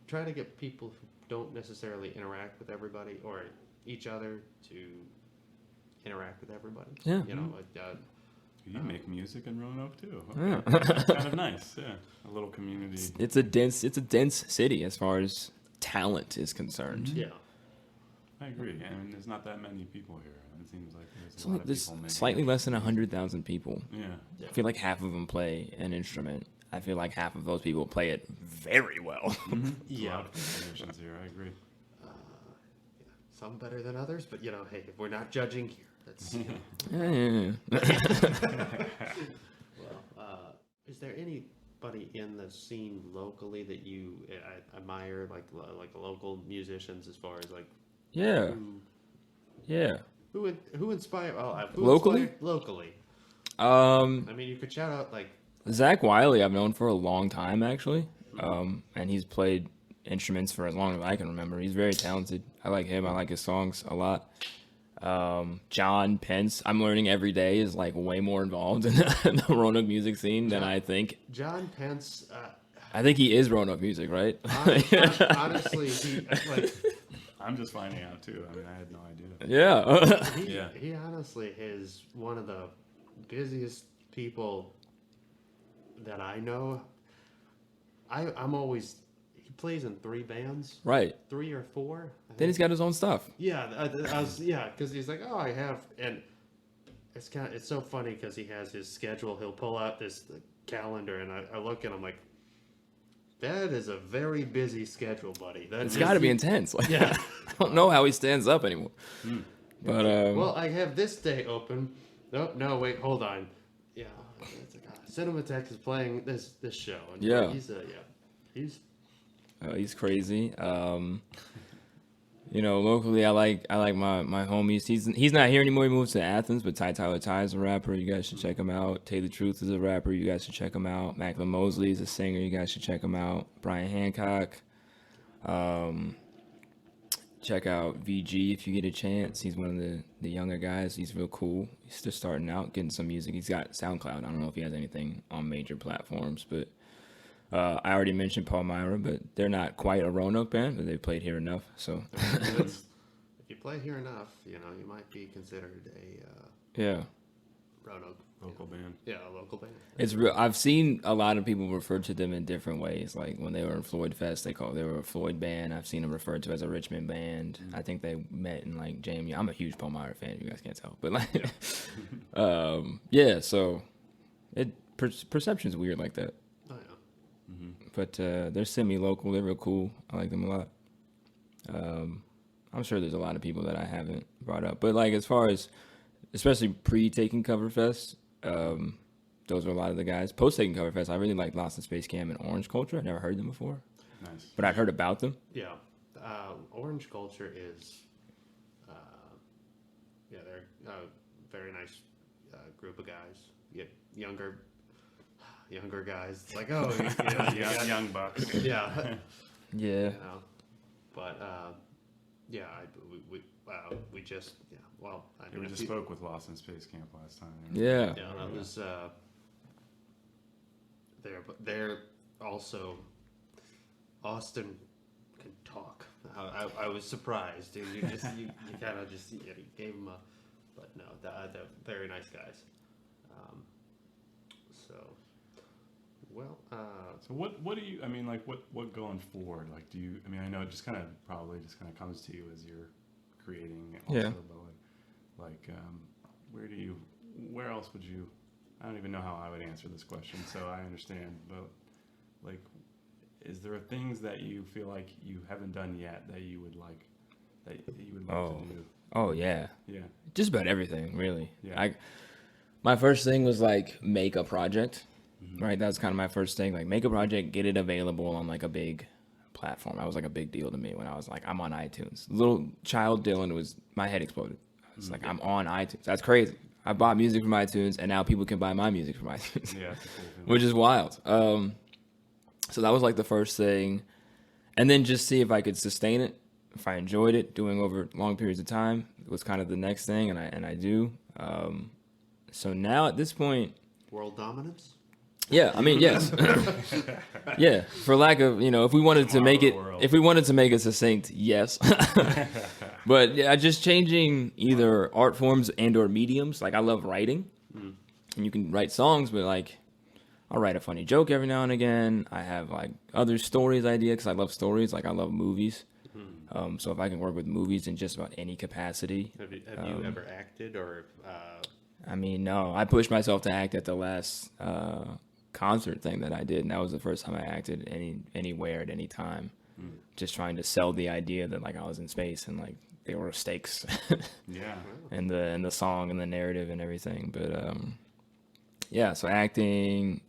try to get people who don't necessarily interact with everybody or each other to interact with everybody. Yeah. You make music in Roanoke too. Yeah. Okay. That's kind of nice. Yeah, a little community. It's a dense city as far as talent is concerned. Yeah. I agree. I mean, there's not that many people here. It seems like there's a So lot of there's people. slightly less than 100,000 people. Yeah. I feel like half of them play an instrument. I feel like half of those people play it very well. There's a lot of musicians here. I agree. Some better than others, but hey, if we're not judging here, that's. Well, is there anybody in the scene locally that you admire, like local musicians, as far as like? Yeah. Who inspired? Locally? Locally. I I mean, you could shout out like. Zach Wiley I've known for a long time actually, and he's played instruments for as long as I can remember. He's very talented. I like him. I like his songs a lot. John Pence, I'm learning every day, is like way more involved in the Roanoke music scene than I think. John Pence. I think he is Roanoke music, right? Honestly, he like. I'm just finding out too. I mean, I had no idea. Yeah. He honestly is one of the busiest people that I know. I'm always. He plays in 3 bands. Right. 3 or 4. Then he's got his own stuff. Yeah, because he's like, oh, I have, and it's so funny because he has his schedule. He'll pull out this calendar, and I look and I'm like, that is a very busy schedule, buddy. It's got to be intense. Like, Yeah. I don't know how he stands up anymore. But Well, I have this day open. Nope, no, wait, hold on. Yeah, it's like, Cinematex is playing this show. And Yeah. He's he's crazy. You know, locally, I like my homies. He's not here anymore. He moved to Athens, but Tyler Ty is a rapper. You guys should check him out. Taylor Truth is a rapper. You guys should check him out. Macklin Mosley is a singer. You guys should check him out. Brian Hancock. Check out VG if you get a chance. He's one of the younger guys. He's real cool. He's just starting out, getting some music. He's got SoundCloud. I don't know if he has anything on major platforms, but I already mentioned Paul Myra, but they're not quite a Roanoke band, but they've played here enough. So if you play here enough, you might be considered a yeah, Roanoke Local band. Yeah, a local band. it's real. I've seen a lot of people refer to them in different ways. Like when they were in Floyd Fest, they were a Floyd band. I've seen them referred to as a Richmond band. I think they met in like JMU. I'm a huge Paul Myra fan. You guys can't tell, but like, yeah. So perception's weird like that. Oh yeah. But they're semi-local. They're real cool. I like them a lot. I'm sure there's a lot of people that I haven't brought up. But like as far as, especially pre-taking Cover Fest, those are a lot of the guys. Post-taking Cover Fest, I really like Lost in Space Cam and Orange Culture. I've never heard them before. Nice. But I've heard about them. Yeah. Orange Culture is, they're a very nice group of guys. You get younger guys. It's like, oh, Young bucks. yeah. Yeah. But we just I mean, We just spoke with Lost in Space Camp last time. Yeah. Yeah, that was there, but they're also Austin can talk. I was surprised, dude. You kind of just gave them but no, they're very nice guys. So what do you? I mean, like what going forward? Like, do you? I mean, I know it just kind of probably just kind of comes to you as you're creating. Also, Yeah. But where else would you? I don't even know how I would answer this question, so I understand. But like, is there things that you feel like you haven't done yet that you would like to do? Oh yeah. Yeah. Just about everything, really. Yeah. My first thing was like make a project. Right, that was kind of my first thing. Like, make a project, get it available on like a big platform. That was like a big deal to me when I was like, I'm on iTunes. Little child Dylan my head exploded. I was like, I'm on iTunes. That's crazy. I bought music from iTunes, and now people can buy my music from iTunes. Yeah. That's a cool feeling. Which is wild. So that was like the first thing, and then just see if I could sustain it, if I enjoyed it, doing over long periods of time was kind of the next thing, and I do. So now at this point, world dominance. yeah, I mean, yes. Yeah, for lack of, if we wanted to make it succinct, yes. But yeah, just changing either art forms and or mediums. Like I love writing, and you can write songs, but like I'll write a funny joke every now and again. I have like other stories idea because I love stories. Like I love movies. So if I can work with movies in just about any capacity. Have you ever acted or? I mean, no. I pushed myself to act at the last concert thing that I did, and that was the first time I acted anywhere at any time. Just trying to sell the idea that like I was in space and like there were stakes. Yeah. and the song and the narrative and everything. But yeah, so acting,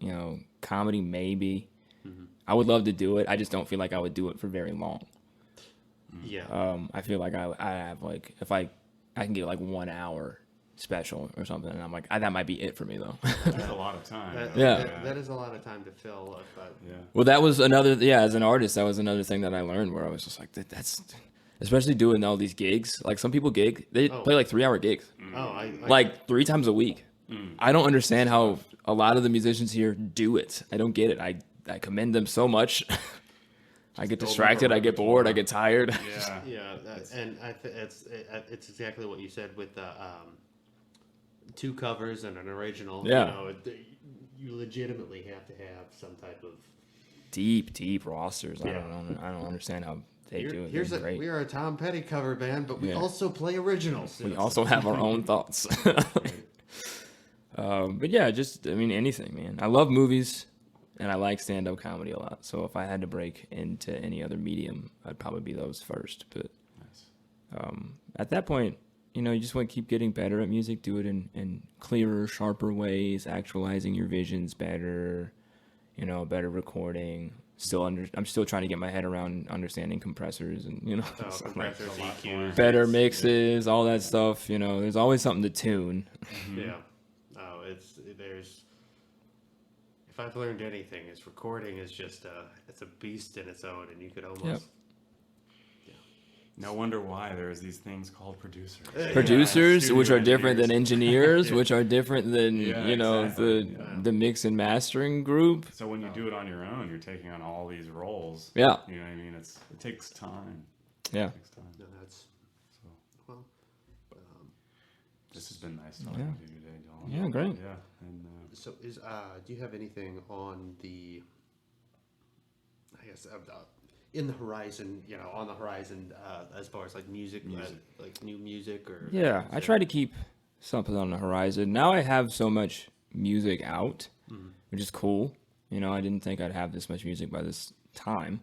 comedy maybe. I would love to do it. I just don't feel like I would do it for very long. Yeah. I feel like I have like if I can get like 1 hour special or something, and I'm like that might be it for me though. That's a lot of time. That is a lot of time to fill. Yeah. Well, that was another as an artist, that was another thing that I learned where I was just like that's especially doing all these gigs. Like some people play like 3-hour gigs. Like 3 times a week. I don't understand how a lot of the musicians here do it. I don't get it. I commend them so much. I get distracted, I get bored, I get tired. Yeah, and it's exactly what you said with the 2 covers and an original. Yeah. You legitimately have to have some type of deep rosters. Yeah. I don't understand how they do it. We are a Tom Petty cover band, but we also play originals. We also have our own thoughts. But yeah, just I mean anything, man. I love movies, and I like stand-up comedy a lot. So if I had to break into any other medium, I'd probably be those first. But at that point, you just want to keep getting better at music. Do it in clearer, sharper ways, actualizing your visions better. Better recording. I'm still trying to get my head around understanding compressors and Compressors, EQs, better mixes, all that stuff. There's always something to tune. Yeah. Oh, there's. If I've learned anything, is recording is just it's a beast in its own, and you could almost. Yep. No wonder why there's these things called producers. Producers, Studio which are different than engineers. engineers, which are different than exactly. the mix and mastering group. So when you do it on your own, you're taking on all these roles. Yeah. You know what I mean? It takes time. Yeah. It takes time. No, that's So well. this has been nice talking to you today, Dylan. Yeah, great. Yeah. And So do you have anything on the? I guess in the horizon, on the horizon, as far as like music. Like new music or. Yeah, I try to keep something on the horizon. Now I have so much music out, which is cool. I didn't think I'd have this much music by this time.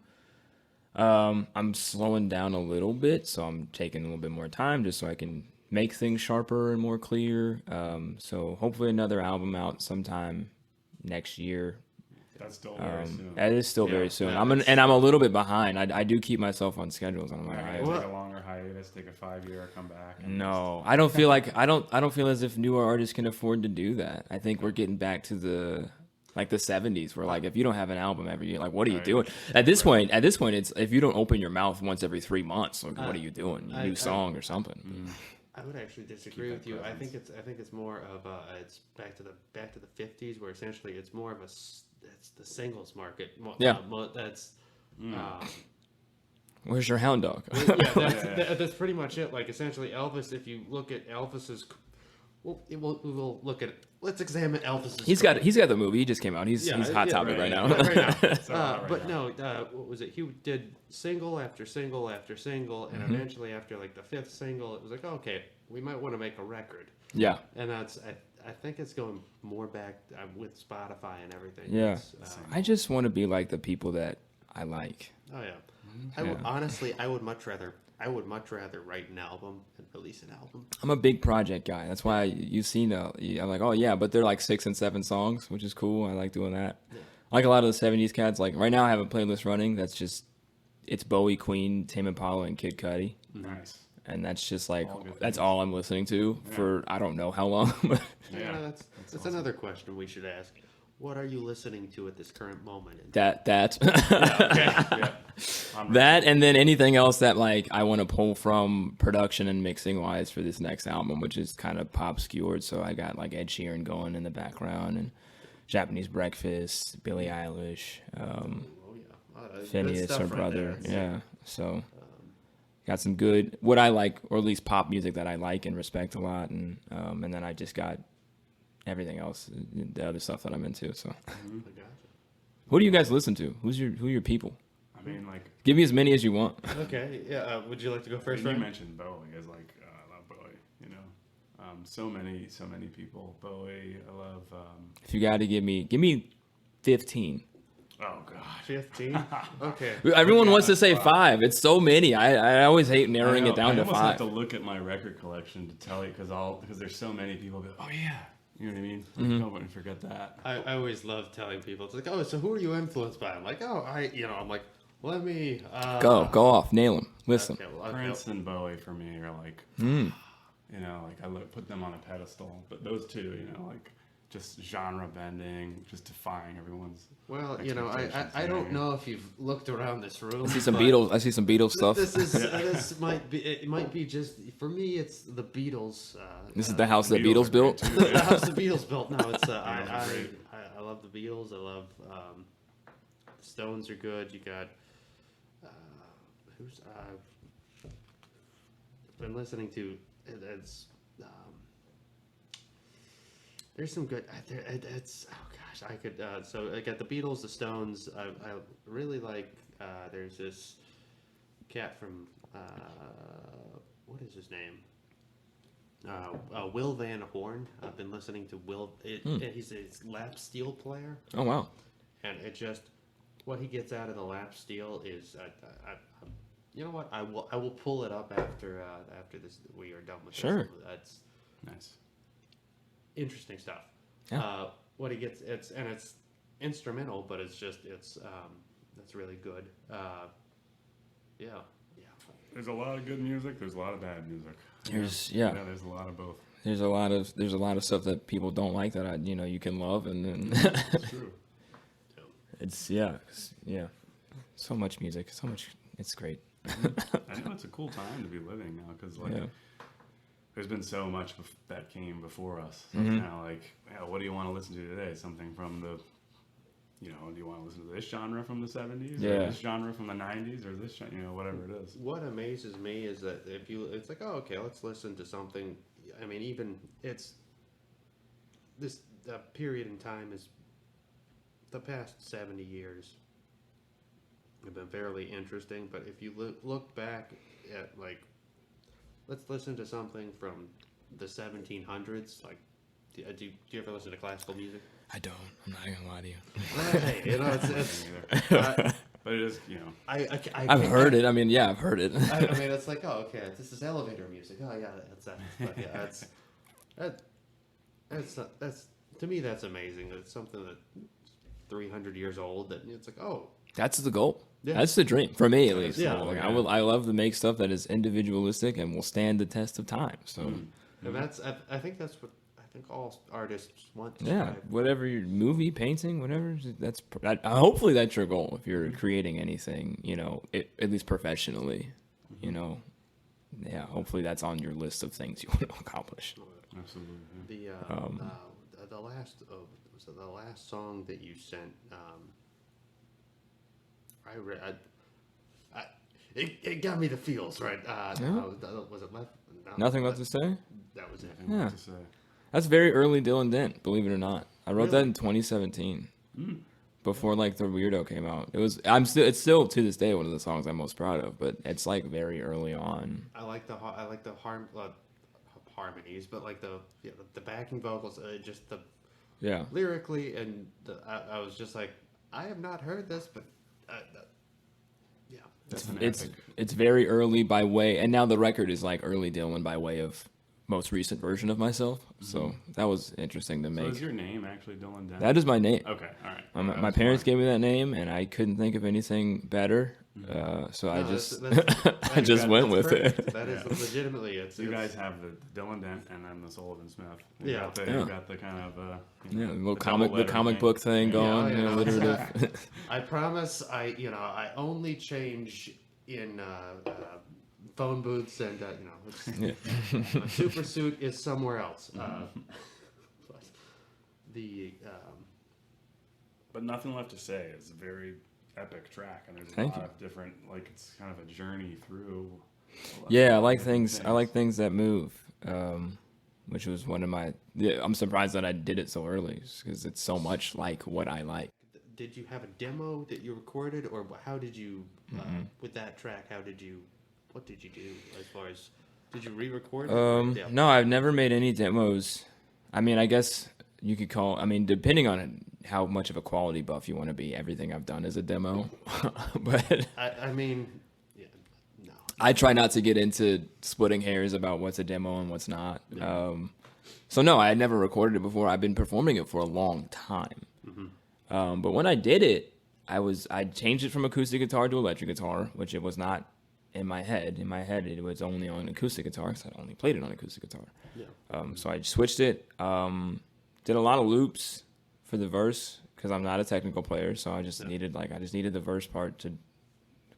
I'm slowing down a little bit, so I'm taking a little bit more time just so I can make things sharper and more clear. So hopefully another album out sometime next year. that's still very soon. That is still very soon. Yeah, I'm a little bit behind. I do keep myself on schedules. I'm like, Take a longer hiatus, take a 5-year, come back. And no, I don't feel like I don't feel as if newer artists can afford to do that. I think we're getting back to the 70s, where like if you don't have an album every year, like what are you doing? At this point, it's if you don't open your mouth once every 3 months, like what are you doing? A new song or something. I would actually disagree with you. I think it's more of it's back to the 50s, where essentially it's more of it's the singles market. Yeah. That's. Where's your hound dog? That's pretty much it. Like essentially Elvis. If you look at Elvis's, we'll look at. Let's examine Elvis's. He's got the movie. He just came out. He's hot topic right now. What was it? He did single after single after single, and eventually after like the 5th single, it was like, okay, we might want to make a record. Yeah. And I think it's going more back with Spotify and everything. Yeah. I just want to be like the people that I like. Oh yeah. I would much rather write an album than release an album. I'm a big project guy. That's why you've seen I'm like, oh yeah, but they're like 6 and 7 songs, which is cool. I like doing that. Yeah. I like a lot of the 70s cats. Like right now I have a playlist running that's just it's Bowie, Queen, Tame Impala, and Kid Cudi. Nice. And that's just like that's all I'm listening to for I don't know how long. That's awesome. Another question we should ask. What are you listening to at this current moment? That Yeah. That and then anything else that like I want to pull from production and mixing wise for this next album, which is kind of pop skewered. So I got like Ed Sheeran going in the background and Japanese Breakfast, Billie Eilish, Phineas, her brother. Right there. Yeah. So got some good what I like, or at least pop music that I like and respect a lot, and then I just got everything else, the other stuff that I'm into. So, who do you guys listen to? Who are your people? I mean, like, give me as many as you want. Okay, yeah. Would you like to go first? You mentioned Bowie as like I love Bowie. So many people. Bowie. I love. If you got to give me 15. Oh gosh, 15. Okay. Everyone wants to say 5. It's so many. I always hate narrowing it down to 5. I almost have to look at my record collection to tell you because there's so many people. Go, oh yeah. You know what I mean? Nobody forget that. I always love telling people. It's like, oh, so who are you influenced by? I'm like, oh, I'm like, let me go off, nail them. Listen, okay, well, Prince and Bowie for me are like, like I put them on a pedestal. But those two, like just genre bending, just defying everyone's. Well, I don't know if you've looked around this room. I see some Beatles stuff. This might be just for me. It's the Beatles. This is the house that Beatles built. The house the Beatles built. No, it's I love the Beatles. I love the Stones are good. You got who's I've been listening to. It's there's some good. It's I could. So I got the Beatles, the Stones. I really like. There's this cat from. What is his name? Will Van Horn. I've been listening to Will. He's a lap steel player, Oh wow. and it just what he gets out of the lap steel is. You know what? I will pull it up after this we are done with Sure. this. That's Nice. interesting stuff. Yeah. What he gets, it's instrumental, but it's really good. Yeah. There's a lot of good music. There's a lot of bad music. There's There's a lot of both. there's a lot of stuff that people don't like that you can love, and then It's true. it's so much music, it's great. I know it's a cool time to be living now because Yeah. there's been so much that came before us. So Mm-hmm. it's kind of like, what do you want to listen to today? Something from the, do you want to listen to this genre from the 70s? Yeah. Or this genre from the 90s? Or this, whatever it is. What amazes me is that it's like, oh, okay, let's listen to something. I mean, even it's this period in time is the past 70 years have been fairly interesting. But if you look back at let's listen to something from the 1700s. Like, do you ever listen to classical music? I don't. I'm not gonna lie to you. Hey, it's But it is, I've heard it. I mean, yeah, I've heard it. I mean, it's like, oh, okay, this is elevator music. Oh, yeah, that's that. But yeah, that's to me, that's amazing. It's something that 300 years old. That it's like, oh, That's the goal. Yeah. That's the dream for me, at least. Yeah. So, I love to make stuff that is individualistic and will stand the test of time. So and I think that's what all artists want. To yeah, strive. whatever your movie, painting, whatever. Hopefully that's your goal if you're creating anything. At least professionally. Yeah. Hopefully that's on your list of things you want to accomplish. absolutely. The last was it the last song that you sent? It got me the feels, right? Was it left? No, Nothing left to say? That was it. Nothing Yeah. left to say. That's very early Dylan Dent, believe it or not. I wrote that Really? in 2017. Before the Weirdo came out. It's still to this day one of the songs I'm most proud of, but it's very early on. I like the harmonies, but the backing vocals, just the Yeah. lyrically, and I was just like, I have not heard this, but yeah, That's an It's epic. it's very early by way, and now the record is early Dylan by way of most recent version of myself. So that was interesting to So make. is your name actually Dylan Dent? That is my name. Okay, all right. My parents gave me that name, and I couldn't think of anything better. So I No, just that's- I just went that's with it. perfect. That is legitimately it. So you guys have the Dylan Dent and then the Sullivan Smith. You Yeah. got the, Yeah. You got the kind of Yeah, the little the comic double comic letter book thing. thing going. Yeah, Alliterative. I promise. I only change in phone booths, and Yeah. my super suit is somewhere else. But the But Nothing Left to Say is a very epic track, and there's a Thank lot you. of different, it's kind of a journey through. Yeah, I like things. I like things that move, which was one of my. Yeah, I'm surprised that I did it so early because it's so much like what I like. did you have a demo that you recorded, or how did you with that track? What did you do as far as did you re-record it? or demo? No, I've never made any demos. I mean, I guess you could call. I mean, depending on how much of a quality buff you want to be, everything I've done is a demo. But I mean, yeah, no. I try not to get into splitting hairs about what's a demo and what's not. So no, I had never recorded it before. I've been performing it for a long time. But when I did it, I changed it from acoustic guitar to electric guitar, which it was not in my head. In my head, it was only on acoustic guitar because I only played it on acoustic guitar. Yeah. So I switched it. Did a lot of loops for the verse because I'm not a technical player, so I just needed the verse part to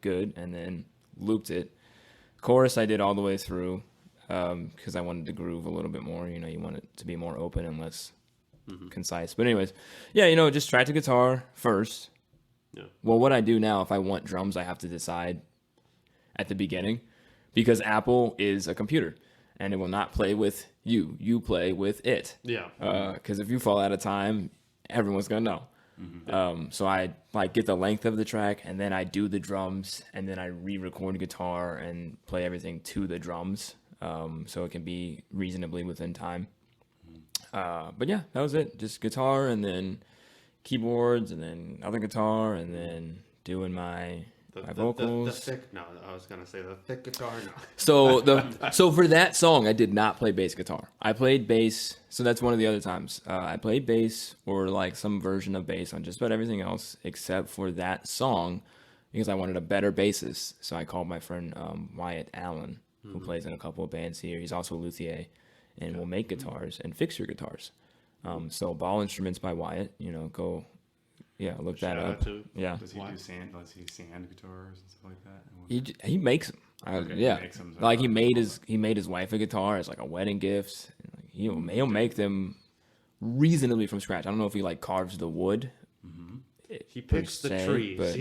good, and then looped it. Chorus I did all the way through because I wanted to groove a little bit more. You want it to be more open and less concise. But anyways, yeah, just track the guitar first. Yeah. Well, what I do now, if I want drums, I have to decide at the beginning because Apple is a computer and it will not play with you. You play with it. Yeah. Because if you fall out of time, everyone's going to know. So I get the length of the track and then I do the drums and then I re-record guitar and play everything to the drums. so it can be reasonably within time. But yeah, that was it. Just guitar and then keyboards and then other guitar and then doing my vocals. I was gonna say the thick guitar. No. So for that song, I did not play bass guitar. I played bass. So that's one of the other times I played bass or like some version of bass on just about everything else except for that song because I wanted a better bassist. So I called my friend Wyatt Allen, who plays in a couple of bands here. He's also a luthier and will make guitars and fix your guitars. So Ball Instruments by Wyatt. Go. Yeah, look that up. Yeah. Does he do sand guitars and stuff like that? He makes them. Okay, yeah, he makes them, like he made his wife a guitar as like a wedding gift. He'll make them reasonably from scratch. I don't know if he like carves the wood. He picks the trees. But,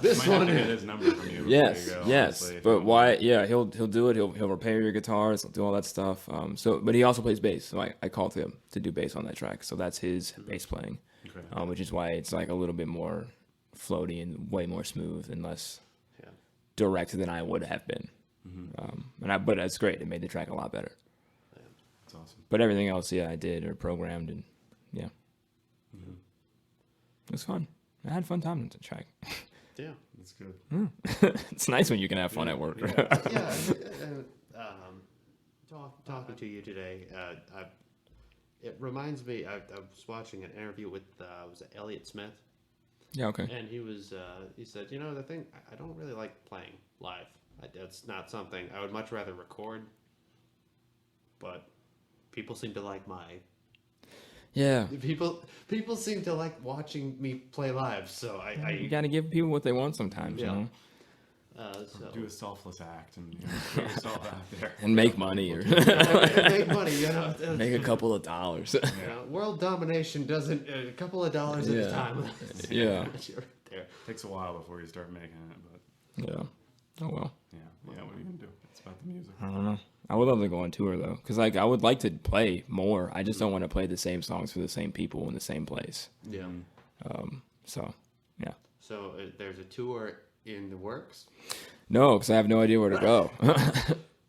This Might have one to get his number from you. Yes, There you go, yes. honestly, if But you why? Yeah, he'll do it. He'll repair your guitars. He'll do all that stuff. But he also plays bass. So I called him to do bass on that track. So that's his bass playing. Okay. Which is why it's like a little bit more floaty and way more smooth and less direct than I would have been. But that's great. It made the track a lot better. That's awesome. But everything else, I did or programmed and it was fun. I had a fun time with the track. Yeah, That's good. It's nice when you can have fun at work. Talking to you today, it reminds me. I was watching an interview with was it Elliott Smith, Yeah, okay. and he said, the thing, I don't really like playing live. It's not something I would much rather record. But people seem to like Yeah. People seem to like watching me play live, so You got to give people what they want sometimes, Yeah. So. Do a selfless act and throw yourself out there. And make money or make money, make a couple of dollars. World domination doesn't a couple of dollars at a time. Yeah. You're there. Takes a while before you start making it, but Yeah. Oh well. yeah. What are you gonna do? It's about the music. I don't know. I would love to go on tour though, because I would like to play more. I just don't want to play the same songs for the same people in the same place. Yeah. So yeah. So there's a tour in the works. No, because I have no idea where to go.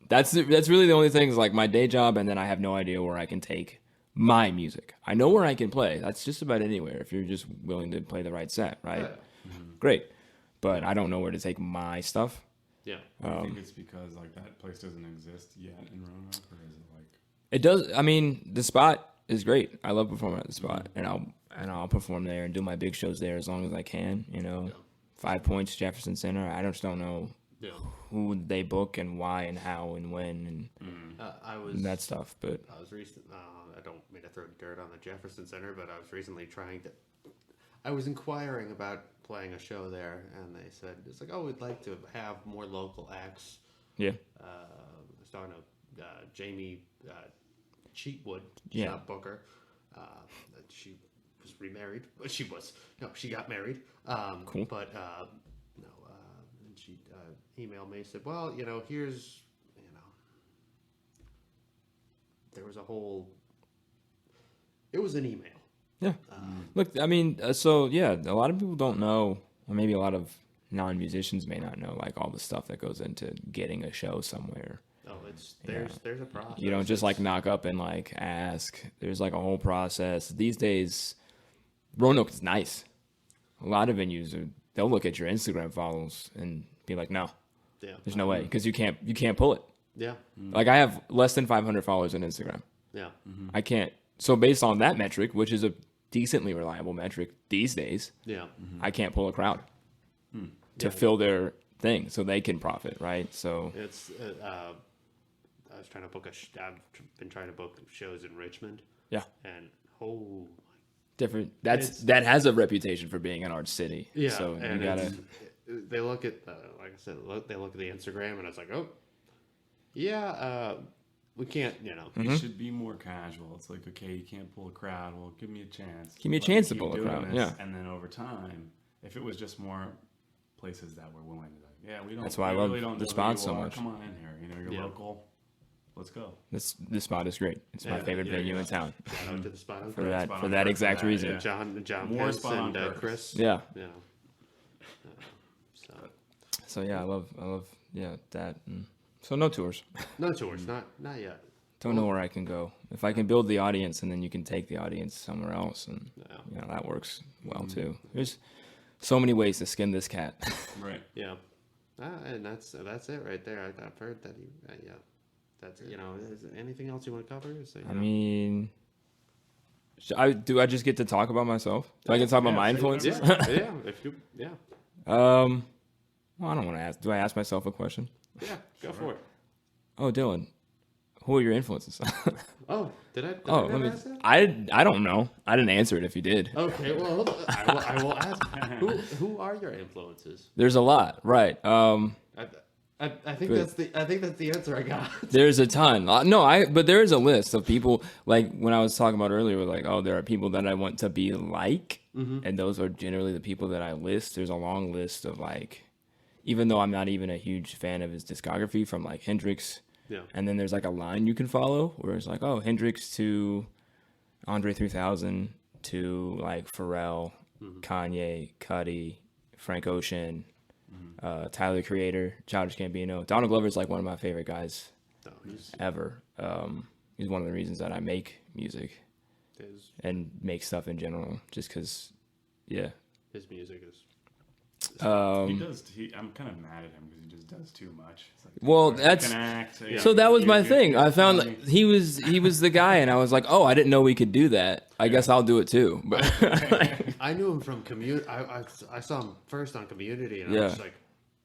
That's really the only thing is like my day job, and then I have no idea where I can take my music. I know where I can play. That's just about anywhere if you're just willing to play the right set, right? Yeah. Great. But I don't know where to take my stuff. Yeah. I think it's because like that place doesn't exist yet in Roanoke, or is it like? It does. I mean, the spot is great. I love performing at the spot, and I'll perform there and do my big shows there as long as I can. 5 Points, Jefferson Center. I just don't know who they book and why and how and when and that stuff. But I was recent. I don't mean to throw dirt on the Jefferson Center, but I was recently I was inquiring about playing a show there, and they said it's like, oh, we'd like to have more local acts. yeah, I was talking to Jamie Cheatwood. Yeah. Not Booker. She was remarried. She got married. Cool. But and she emailed me and said, well, here's, there was it was an email. yeah. Look, I mean, so yeah, a lot of people don't know, or maybe a lot of non-musicians may not know, like all the stuff that goes into getting a show somewhere. Oh, there's a process. You don't just like knock up and like ask. There's like a whole process. These days, Roanoke is nice. A lot of venues they'll look at your Instagram follows and be like, no, there's no way, because you can't pull it. Yeah. Like I have less than 500 followers on Instagram. Yeah. I can't. So based on that metric, which is a decently reliable metric these days, Yeah. I can't pull a crowd to fill their thing so they can profit, right? So It's I was trying to book I've been trying to book shows in Richmond, yeah, and different. That has a reputation for being an art city. yeah. So you and gotta. they look at like I said, they look at the Instagram, and it's like, oh, yeah, we can't, It should be more casual. It's like, okay, you can't pull a crowd. Well, give me a chance. Give me a Let chance to keep pull a doing crowd, this, yeah. And then over time, if it was just more places that were willing to, like, yeah, we don't. That's why I we love really don't the know who spot you so are. much. Come on in here. You're Yeah. local. Let's go. This spot is great. It's my favorite venue in town Shout out to the spot on for Chris. that Spot for on that purpose exact for that, reason. yeah. John More Pence spot on and purpose. Chris. Yeah. So So yeah, I love that. And So no tours. No tours, not yet. Don't know where I can go. If I can build the audience, and then you can take the audience somewhere else, and that works well too. There's so many ways to skin this cat. Right. Yeah, and that's it right there. I've heard that yeah, that's Is there anything else you want to cover? I mean, do I just get to talk about myself? Do I get to talk about my influences? Yeah. Well, I don't want to ask. Do I ask myself a question? Yeah, go for it. Oh, Dylan, who are your influences? Oh, did I let me. ask that? I don't know. I didn't answer it if you did. Okay, well, I will ask. Who are your influences? There's a lot, right? I think that's the answer I got. There's a ton. But there is a list of people, like when I was talking about earlier, like, oh, there are people that I want to be like, and those are generally the people that I list. There's a long list of, like, even though I'm not even a huge fan of his discography, from like Hendrix, and then there's like a line you can follow where it's like, oh, Hendrix to Andre 3000 to like Pharrell, Kanye, Cudi, Frank Ocean, Tyler, Creator, Childish Gambino. Donald Glover is like one of my favorite guys ever. He's one of the reasons that I make music and make stuff in general, just because, his music is. I'm kind of mad at him because he just does too much. Like, well, that's so that was my thing. I found that he was the guy, and I was like, oh, I didn't know we could do that. I guess I'll do it too. But I knew him from Community. I saw him first on Community, and I was like,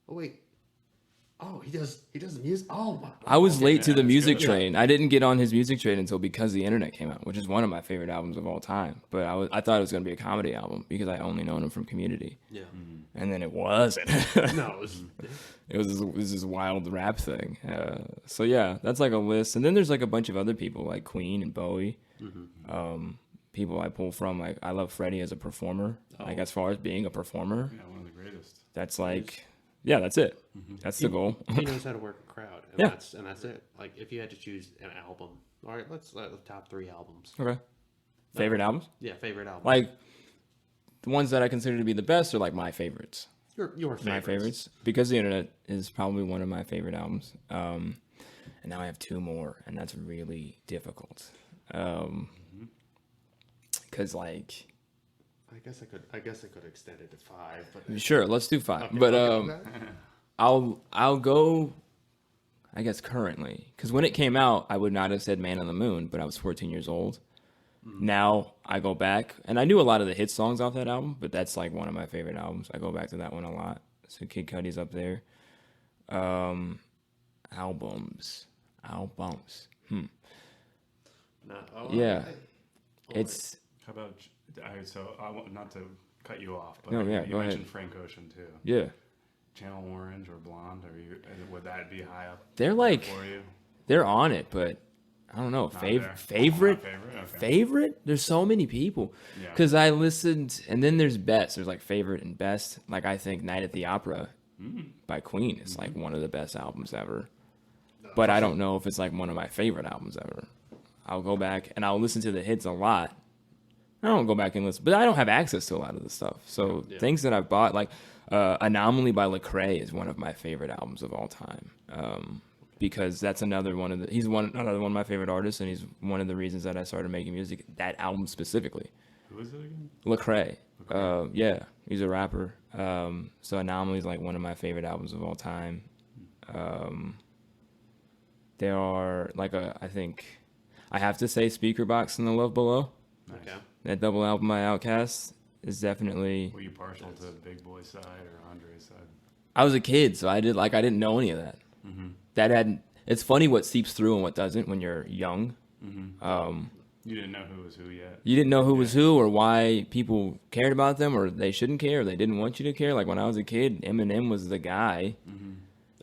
oh wait, oh he does music. Oh my! I was late to the music train. I didn't get on his music train until Because the Internet came out, which is one of my favorite albums of all time. But I thought it was going to be a comedy album because I only known him from Community. Yeah. And then it wasn't. No, it was this wild rap thing. So yeah, that's like a list. And then there's like a bunch of other people like Queen and Bowie. People I pull from. Like, I love Freddie as a performer. Like, as far as being a performer. Yeah, one of the greatest. That's like, that's it. That's the goal. He knows how to work a crowd. And that's it. Like, if you had to choose an album, all right, let's top 3 albums. Okay. Favorite albums? Yeah, favorite album. Like, the ones that I consider to be the best are like my favorites. Your favorites. My favorites. Because the Internet is probably one of my favorite albums. And now I have 2 more, and that's really difficult. Because like, I guess I could extend it to 5. But sure, let's do 5. Okay, but okay. I'll go. I guess currently, because when it came out, I would not have said "Man on the Moon," but I was 14 years old. Now I go back, and I knew a lot of the hit songs off that album, but that's like one of my favorite albums. I go back to that one a lot. So Kid Cudi's up there. Albums. It's. How about? So I want not to cut you off, but no, you go mentioned ahead. Frank Ocean too. Yeah. Channel Orange or Blonde? Would that be high up? They're like, for you? they're on it, but I don't know. Not Favorite? Okay. Favorite? There's so many people. Yeah. Because I listened, and then there's best. There's like favorite and best. Like, I think Night at the Opera by Queen is like one of the best albums ever. But I don't know if it's like one of my favorite albums ever. I'll go back and I'll listen to the hits a lot. I don't go back and listen, but I don't have access to a lot of the stuff. So things that I've bought, like Anomaly by Lecrae is one of my favorite albums of all time. Because that's another one of my favorite artists, and he's one of the reasons that I started making music. That album specifically. Who is it again? Lecrae. Yeah, he's a rapper. So Anomaly is like one of my favorite albums of all time. There are I think I have to say Speaker Box and The Love Below. Nice. Okay. That double album by Outkast is definitely. Were you partial to Big Boy side or Andre's side? I was a kid, so I didn't know any of that. It's funny what seeps through and what doesn't when you're young. You didn't know who was who yet. You didn't know who was who, or why people cared about them, or they shouldn't care, or they didn't want you to care. Like when I was a kid, Eminem was the guy.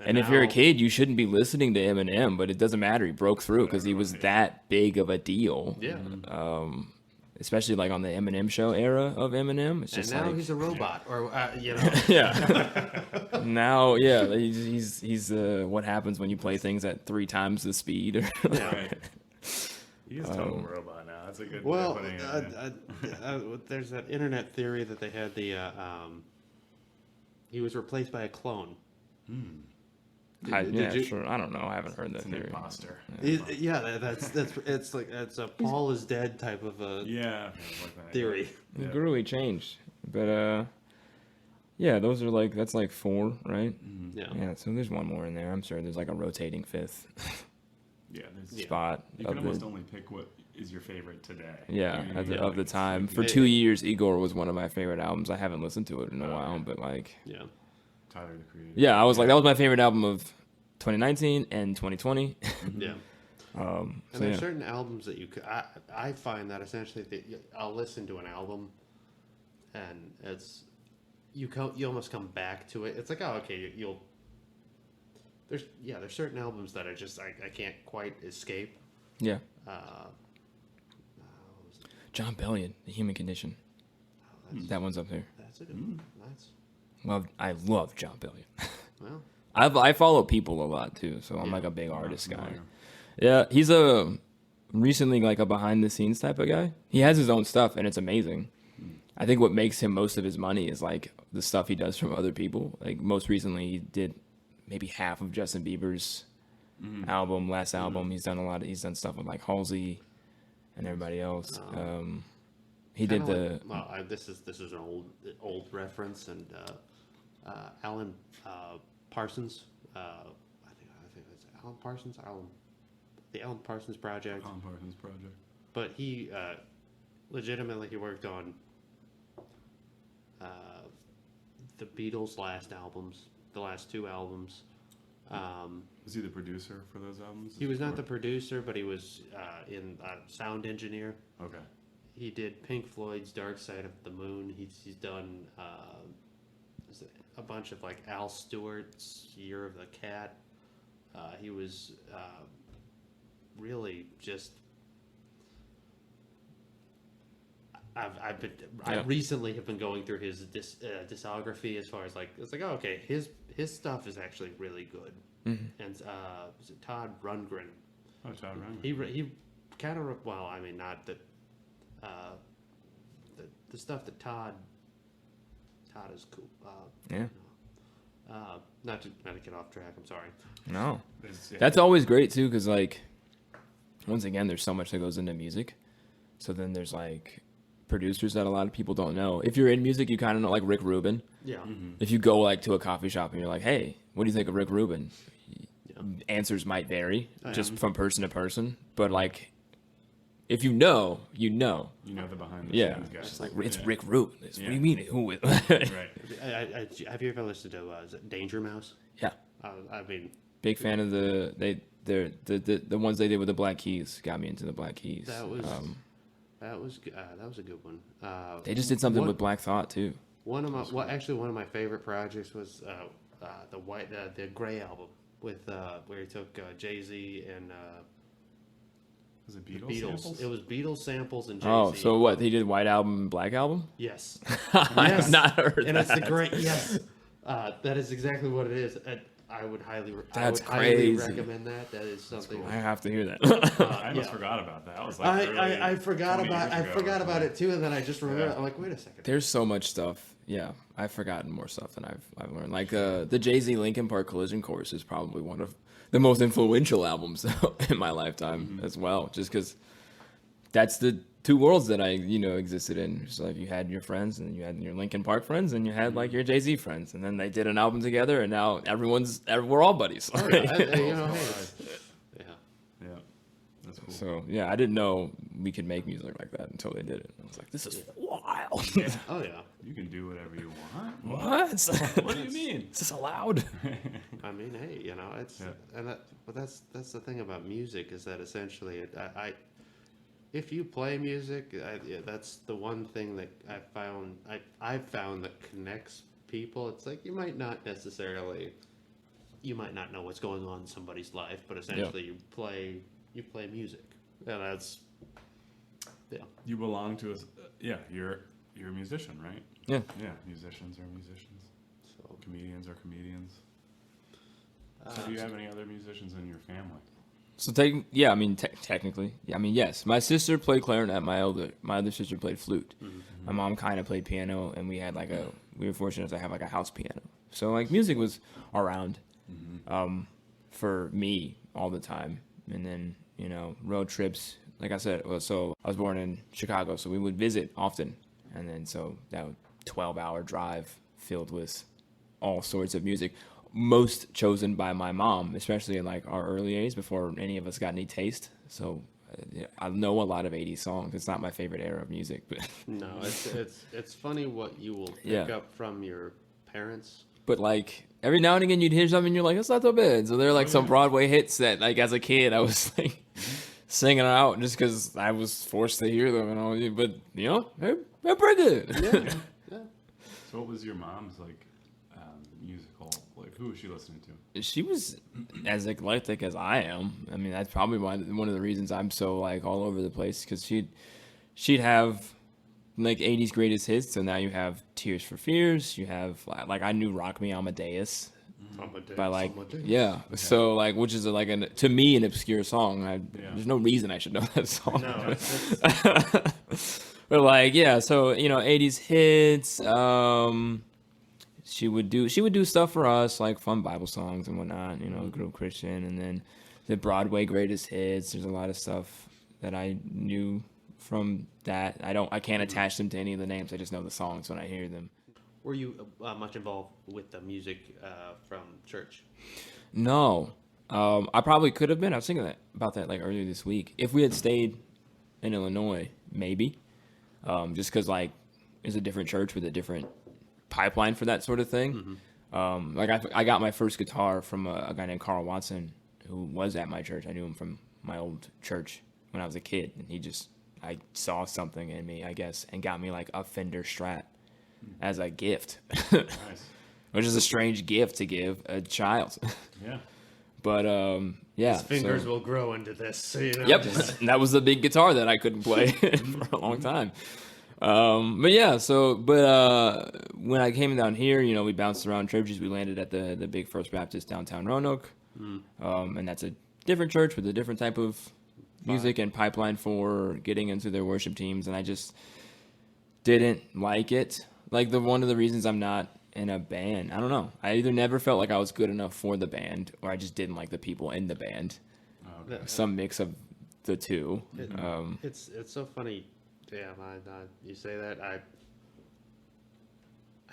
And if you're a kid, you shouldn't be listening to Eminem, but it doesn't matter. He broke through because he was that big of a deal. Yeah. Especially like on the Eminem show era of Eminem. It's just and now like, he's a robot, or yeah. Now, he's what happens when you play things at 3 times the speed. Right. He's a total robot now. That's a good way of putting it. There's that internet theory that they had he was replaced by a clone. Did Sure. I don't know. I haven't heard that It's an theory. imposter. It's a Paul is dead type of a Yeah. Like that. theory. It really changed, but yeah, those are like that's like 4, right? Yeah. Yeah. So there's one more in there. I'm sure there's like a rotating 5th Yeah. There's, spot. You of can the- almost only pick what is your favorite today. Yeah, You- of you the, know, of the like, time. it's For like 2 years, Igor was one of my favorite albums. I haven't listened to it in a Oh, while, yeah. but like, Yeah. Tyler the Creator. yeah, I was like, that was my favorite album of 2019 and 2020. Yeah. So And there's yeah, certain albums that I find that essentially I'll listen to an album, and it's you almost come back to it. It's like, oh, okay, there's certain albums that are just I can't quite escape. yeah. What was it? John Bellion, The Human Condition. That one's up there. That's a good one. I love John Bellion. Well, I follow people a lot too, so I'm Yeah. like a big artist guy. familiar. Yeah, he's recently like a behind the scenes type of guy. He has his own stuff and it's amazing. I think what makes him most of his money is like the stuff he does from other people. Like most recently he did maybe half of Justin Bieber's last album. He's done stuff with like Halsey and everybody else. He did kinda the like, this is an old reference, and Alan Parsons. I think it's Alan Parsons. The Alan Parsons Project. Alan Parsons Project. But he legitimately he worked on the Beatles' last albums, the last 2 albums. Was he the producer for those albums? He was not the producer, but he was in sound engineer. Okay. He did Pink Floyd's Dark Side of the Moon. He's done a bunch of like Al Stewart's Year of the Cat. He was really just. I recently have been going through his discography as far as like it's like, oh, okay, his stuff is actually really good. And was it Todd Rundgren? Oh, Todd Rundgren. He kind of I mean not that the stuff that Todd is cool. yeah. Not to get off track. I'm sorry. No. Yeah. That's always great too, because like, once again, there's so much that goes into music. So then there's like producers that a lot of people don't know. If you're in music, you kind of know like Rick Rubin. Yeah. If you go like to a coffee shop and you're like, hey, what do you think of Rick Rubin? Answers might vary just from person to person, but like, if you know, you know. You know the behind the Yeah, scenes guys. it's like it's Rick Rubin. What do Yeah. you mean? Who? Right. Have you ever listened to is it Danger Mouse? Yeah, I mean, big fan of the ones they did with the Black Keys. Got me into the Black Keys. that was a good one. They just did something with Black Thought too. One of my favorite projects was the Gray album with where he took Jay-Z and Was it Beatles? Beatles. Samples? It was Beatles samples and Jay-Z. Oh, so what? They did White Album and Black Album? Yes. I have not heard And that. it's the great yes. That is exactly what it is. I would highly That's highly crazy. recommend that. That is something. I have to hear that. I almost forgot about that. I was like, I forgot 20 about years ago or it something. too, and then I just remember. I'm like, wait a second. There's so much stuff. Yeah, I've forgotten more stuff than I've learned. Like the Jay-Z Linkin Park Collision Course is probably one of the most influential albums in my lifetime as well. Just because that's the two worlds that I existed in. So like you had your friends and you had your Linkin Park friends and you had like your Jay-Z friends, and then they did an album together, and now we're all buddies. Oh, yeah, hey, yeah. Yeah, that's cool. So yeah, I didn't know we could make music like that until they did it. I was like, this is wild. Oh yeah. You can do whatever you want. What? What do you mean? Is this allowed? I mean, hey, it's Yeah. and but that's the thing about music is that essentially if you play music, that's the one thing that I've found that connects people. It's like you might not know what's going on in somebody's life, but essentially you play music, and that's You belong to us. Yeah, you're a musician, right? Yeah. Yeah, musicians are musicians. so. Comedians are comedians. So do you have any other musicians in your family? So technically, yes. My sister played clarinet. My other sister played flute. My mom kind of played piano, and we were fortunate to have like a house piano. So like music was around. for me all the time. And then, you know, road trips, like I said, so I was born in Chicago, so we would visit often. And then so that 12-hour drive filled with all sorts of music, most chosen by my mom, especially in like our early days before any of us got any taste. So I know a lot of 80s songs. It's not my favorite era of music, but No, it's funny what you will pick up from your parents. but like every now and again you'd hear something and you're like, that's not so bad. So there are like some Broadway hits that like as a kid I was like singing out just because I was forced to hear them and all. But you know, they're pretty good. Yeah. Yeah. So what was your mom's like musical? Like who was she listening to? She was as eclectic as I am. I mean, that's probably one of the reasons I'm so like all over the place, because she'd have like 80s greatest hits. So now you have Tears for Fears. You have like I knew Rock Me Amadeus. By like yeah, so like which is like to me an obscure song. There's no reason I should know that song. No, but like yeah, so you know 80s hits. She would do stuff for us like fun Bible songs and whatnot. You know, grew up Christian, and then the Broadway greatest hits. There's a lot of stuff that I knew from that. I can't attach them to any of the names. I just know the songs when I hear them. Were you much involved with the music from church? No, I probably could have been. I was thinking about that like earlier this week. If we had stayed in Illinois, maybe, just because like it's a different church with a different pipeline for that sort of thing. Mm-hmm. Like I got my first guitar from a guy named Carl Watson who was at my church. I knew him from my old church when I was a kid, and I saw something in me, I guess, and got me like a Fender Strat as a gift. Nice. Which is a strange gift to give a child. Yeah. But yeah, His fingers will grow into this. You know, Yep, and that was the big guitar that I couldn't play for a long time. But yeah, when I came down here, you know, we bounced around churches. We landed at the Big First Baptist downtown Roanoke, and that's a different church with a different type of music and pipeline for getting into their worship teams, and I just didn't like it. Like one of the reasons I'm not in a band, I don't know. I either never felt like I was good enough for the band, or I just didn't like the people in the band. Okay. Some mix of the two. It's so funny. Yeah, you say that. I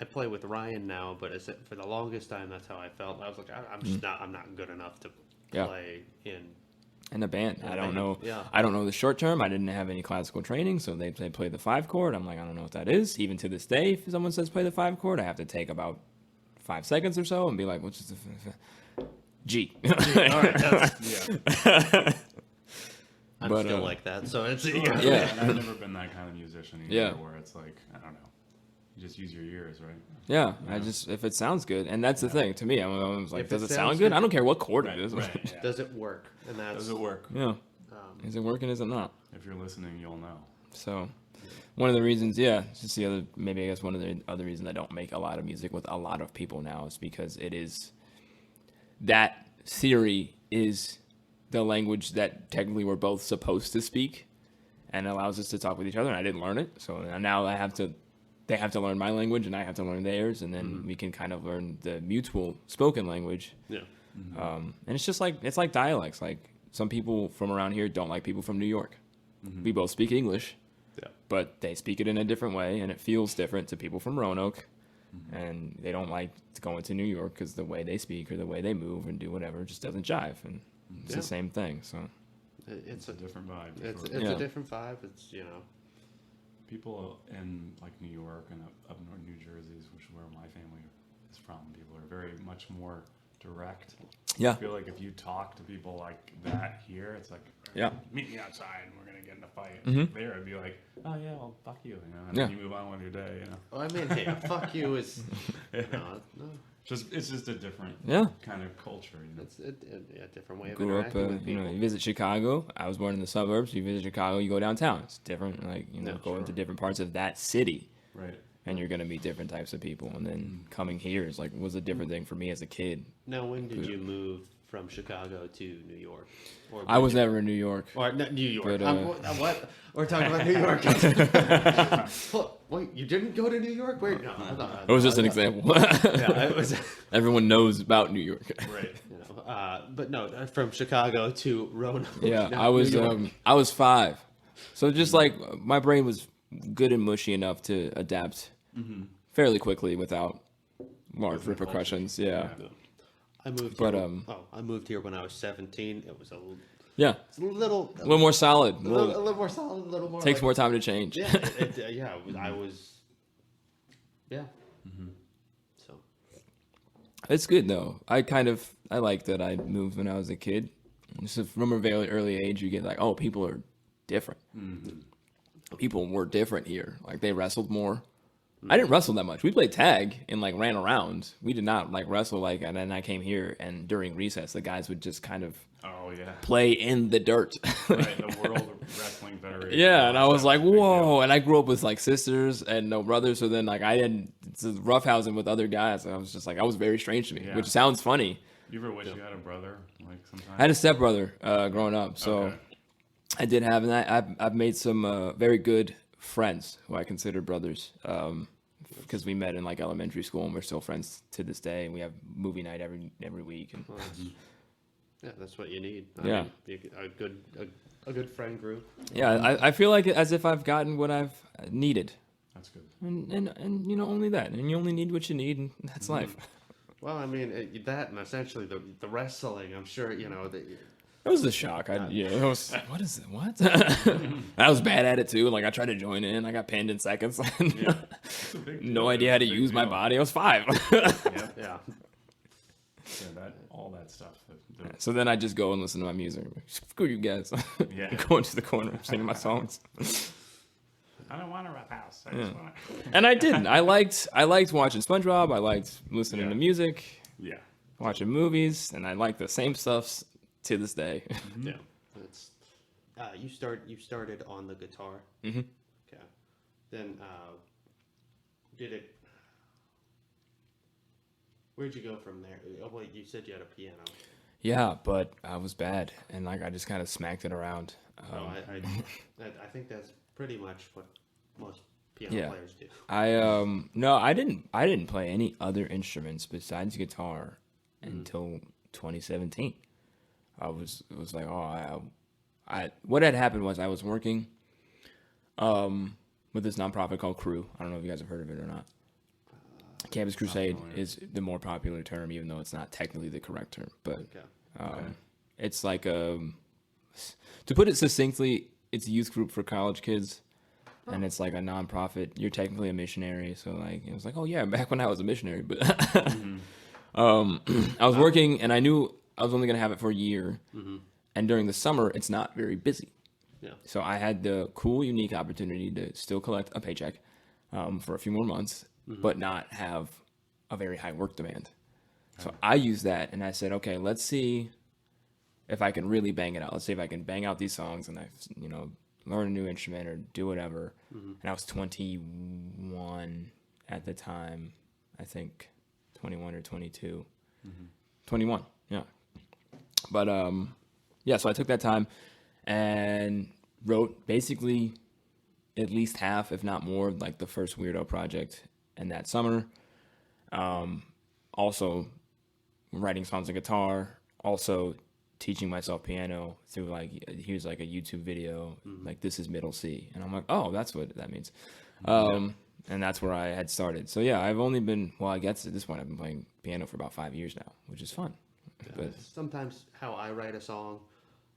play with Ryan now, but for the longest time, that's how I felt. I was like, I'm not good enough to play in a band. I don't know. Yeah. I don't know the short term. I didn't have any classical training, so they play the 5 chord. I'm like, I don't know what that is. Even to this day, if someone says play the 5 chord, I have to take about 5 seconds or so and be like, what's the G? All right, Yeah. I'm still like that, so it's Yeah. I've never been that kind of musician either, where it's like, I don't know. You just use your ears, right? Yeah. If it sounds good, and that's the thing to me. I was like, If does it it sound sounds good? good- I don't care what chord it is. Right. Yeah. Does it work? And that's Does it work? Yeah. Is it working? Is it not? If you're listening, you'll know. So, one of the reasons, just the other, maybe I guess one of the other reasons I don't make a lot of music with a lot of people now is because it is, that theory is the language that technically we're both supposed to speak and allows us to talk with each other, and I didn't learn it. So now they have to learn my language and I have to learn theirs, and then we can kind of learn the mutual spoken language. Yeah. And it's just like, it's like dialects. Like some people from around here don't like people from New York. We both speak English, but they speak it in a different way, and it feels different to people from Roanoke. And they don't like going to New York because the way they speak or the way they move and do whatever just doesn't jive. And it's the same thing. So It's a different vibe. for It's sure. a different vibe. It's People in like New York and up north New Jersey, which is where my family is from, people are very much more direct. yeah, I feel like if you talk to people like that here, it's like, meet me outside and we're gonna get in a fight. There, I'd be like, oh yeah, well, fuck you, and then you move on with your day, I mean, hey, fuck you is no. It's just a different kind of culture, It's a different way of grew up, interacting with people. you visit Chicago. I was born in the suburbs. You visit Chicago, you go downtown. It's different. Like, go into different parts of that city. Right. And you're going to meet different types of people. And then coming here is like, was a different thing for me as a kid. Now, when did you move from Chicago to New York? Or I was never in New York. Or not New York. But, What? We're talking about New York. Wait, you didn't go to New York? Wait, no. It was just an example. Yeah, it was. Everyone knows about New York. Right. But no, from Chicago to Roanoke. Yeah, now I was 5, so just like my brain was good and mushy enough to adapt fairly quickly without large repercussions. Yeah. I moved. But, here, I moved here when I was 17. It was Yeah. a little more solid. a little more solid, a little more. Takes like, more time to change. Yeah, I was. Yeah. So. It's good though. I like that I moved when I was a kid. Just from a very early age, you get like, oh, people are different. People were different here. Like they wrestled more. I didn't wrestle that much. We played tag and like ran around. We did not like wrestle like. And then I came here, and during recess, the guys would just kind of Oh yeah. play in the dirt. Right. The World Wrestling Federation. Yeah, and I was like, Big deal. whoa. And I grew up with like sisters and no brothers, so then like I didn't roughhousing with other guys. I was just like, I was very strange to me, Yeah. which sounds funny. You ever wish you had a brother? Like sometimes. I had a stepbrother growing up, so Okay. I did have, and I've made some very good friends who I consider brothers, because we met in like elementary school and we're still friends to this day. And we have movie night every week. And Yeah, that's what you need. Yeah. A good friend group. yeah, I feel like as if I've gotten what I've needed, That's good. and you know, only that, and you only need what you need, and that's life. Well, I mean that, and essentially the wrestling. I'm sure you know that. It was a shock. It was, what is it? What? I was bad at it too. Like I tried to join in. I got pinned in seconds. Yeah. It's a big deal. No idea how to It's a big use my deal. body. I was 5. Yep. Yeah. Yeah, all that stuff. So then I just go and listen to my music. Screw you guys. Yeah. Go into the corner singing my songs. I don't want a rap house. I just want to. And I didn't. I liked watching SpongeBob. I liked listening to music, Yeah. watching movies, and I like the same stuff to this day. Yeah. It's you started on the guitar. Mhm. Okay. Then did it? Where'd you go from there? Oh, wait, you said you had a piano. Yeah, but I was bad, and like I just kind of smacked it around. No, I think that's pretty much what most piano Yeah. players do. No, I didn't play any other instruments besides guitar until 2017. It was like, I what had happened was I was working with this nonprofit called Crew. I don't know if you guys have heard of it or not. Campus Crusade is the more popular term, even though it's not technically the correct term. But Okay. it's like to put it succinctly, it's a youth group for college kids, and it's like a nonprofit. You're technically a missionary, so like it was like, oh yeah, back when I was a missionary. But I was working, and I knew I was only gonna have it for a year, and during the summer, it's not very busy. Yeah. So I had the cool, unique opportunity to still collect a paycheck for a few more months, but not have a very high work demand. So I used that, and I said, okay, let's see if I can really bang it out. Let's see if I can bang out these songs, and I, learn a new instrument or do whatever. And I was 21 at the time, I think 21 or 22. 21, yeah. But so I took that time and wrote basically at least half, if not more, like the first Weirdo project in that summer. Also writing songs on guitar, also teaching myself piano through like, here's like a YouTube video, like this is middle C. And I'm like, oh, that's what that means. And that's where I had started. So yeah, I've only been, I guess at this point I've been playing piano for about 5 years now, which is fun. But Sometimes how I write a song,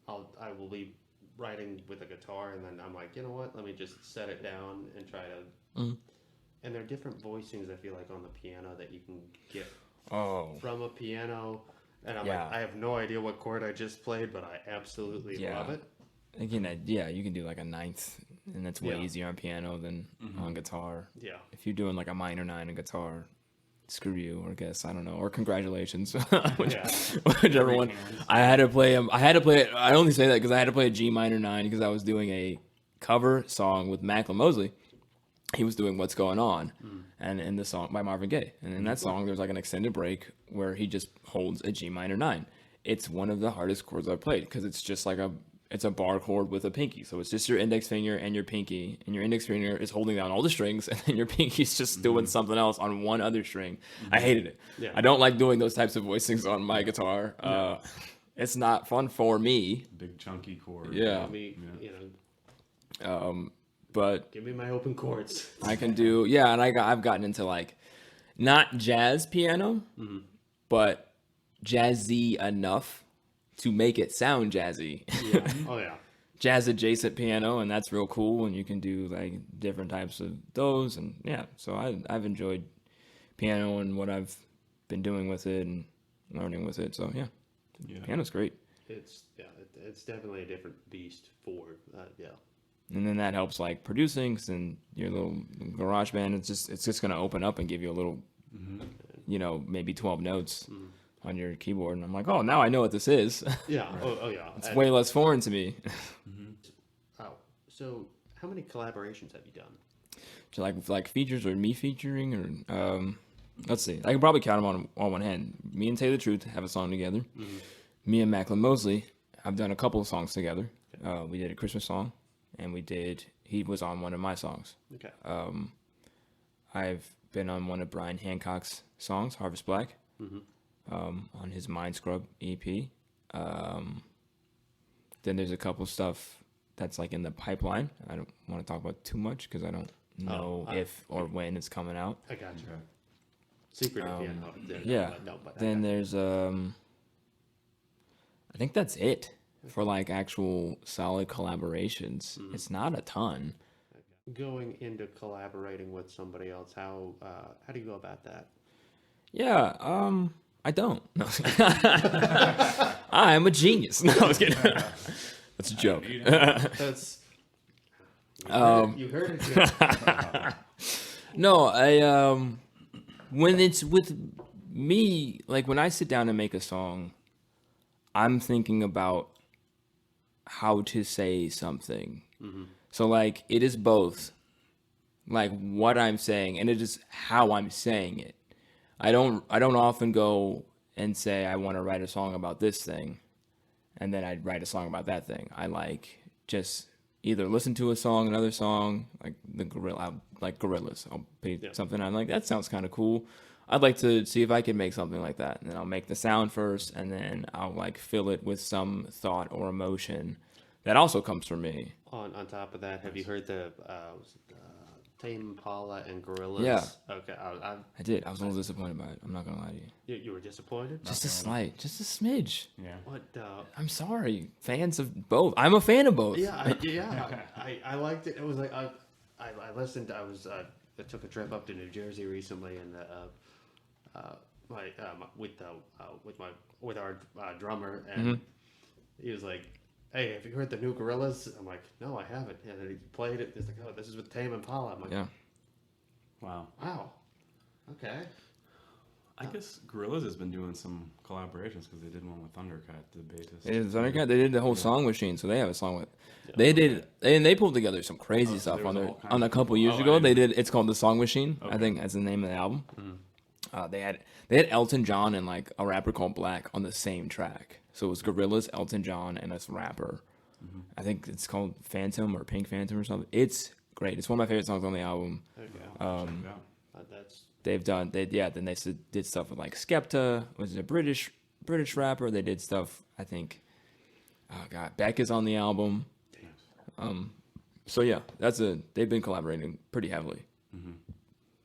I will be writing with a guitar, and then I'm like, you know what? Let me just set it down and try to. And there are different voicings I feel like on the piano that you can get from a piano. And I'm like, I have no idea what chord I just played, but I absolutely love it. Again, you can do like a ninth, and that's way easier on piano than on guitar. Yeah. If you're doing like a minor 9 on guitar, screw you, or guess, I don't know, or congratulations, whichever one. I had to play it. I only say that because I had to play a G minor 9 because I was doing a cover song with Macklin Mosley. He was doing What's Going On, and in the song by Marvin Gaye. And in that song, there's like an extended break where he just holds a G minor 9. It's one of the hardest chords I've played because it's just like it's a bar chord with a pinky. So it's just your index finger and your pinky, and your index finger is holding down all the strings, and then your pinky's just doing something else on one other string. I hated it. Yeah. I don't like doing those types of voicings on my guitar. It's not fun for me. Big chunky chord. Yeah. Me, you know, But give me my open chords. I can do, and I've gotten into like not jazz piano, but jazzy enough to make it sound jazzy. Yeah. Oh yeah. Jazz adjacent piano, and that's real cool. And you can do like different types of those, and so I've enjoyed piano and what I've been doing with it and learning with it. So yeah. Piano's great. It's definitely a different beast for And then that helps like producing and your little garage band. It's just gonna open up and give you a little, maybe 12 notes on your keyboard. And I'm like, oh, now I know what this is. Yeah. Oh yeah. It's way less foreign to me. Oh, so how many collaborations have you done? So like features or me featuring or let's see. I can probably count them on one hand. Me and Taylor Truth have a song together. Me and Macklin Mosley have done a couple of songs together. We did a Christmas song, and he was on one of my songs. Okay. I've been on one of Brian Hancock's songs, Harvest Black, on his Mind Scrub EP. Then there's a couple stuff that's like in the pipeline. I don't want to talk about too much because I don't know if or when it's coming out. I got you. Secret if you know. Then there's I think that's it for like actual solid collaborations. It's not a ton. Going into collaborating with somebody else, how do you go about that? Yeah, I don't. No. I'm a genius. No, I was kidding. That's a joke. That's you heard it. Here. No, when it's with me, like when I sit down and make a song, I'm thinking about how to say something. So like it is both like what I'm saying and it is how I'm saying it. I don't often go and say I want to write a song about this thing and then I'd write a song about that thing. I like just either listen to another song, like Gorillaz. I'll play something I'm like, that sounds kind of cool. I'd like to see if I can make something like that. And then I'll make the sound first, and then I'll like fill it with some thought or emotion that also comes from me. On top of that, have you heard the Tame Impala and Gorillaz? Yeah. Okay. I did. I was a little disappointed by it. I'm not gonna lie to you. You were disappointed? Just a smidge. Yeah. What? I'm sorry, fans of both. I'm a fan of both. I liked it. It was like I listened. I took a trip up to New Jersey recently, and with our drummer, and he was like, "Hey, have you heard the new Gorillaz?" I'm like, "No, I haven't." And then he played it. He's like, "Oh, this is with Tame Impala." I'm like, Yeah. Wow. Okay. I guess Gorillaz has been doing some collaborations because they did one with Thundercat, the bassist. They did the whole Song Machine, so they have a song with. They pulled together some crazy stuff there was on a couple years ago. They did. It's called the Song Machine. I think that's the name of the album. They had Elton John and like a rapper called Black on the same track. So it was Gorillaz, Elton John, and this rapper. I think it's called Phantom or Pink Phantom or something. It's great. It's one of my favorite songs on the album. Okay. That's Then they did stuff with like Skepta, which is a British rapper. They did stuff, I think. Oh God, Beck is on the album. So yeah, they've been collaborating pretty heavily,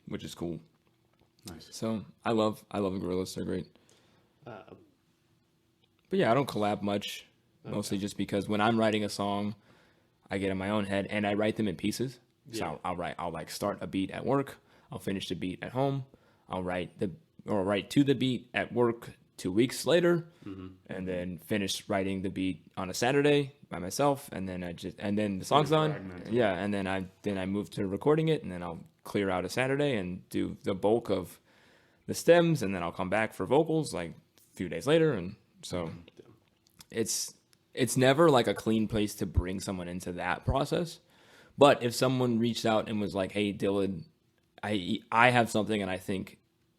which is cool. Nice. So I love the Gorillaz. They're great. But yeah, I don't collab much, mostly just because when I'm writing a song, I get in my own head and I write them in pieces. So I'll like start a beat at work. I'll finish the beat at home. I'll write to the beat at work 2 weeks later, and then finish writing the beat on a Saturday by myself, and then the song's done. Yeah, and then I move to recording it, and then I'll clear out a Saturday and do the bulk of the stems, and then I'll come back for vocals like a few days later, and so it's never like a clean place to bring someone into that process. But if someone reached out and was like, "Hey, Dylan, I have something and I think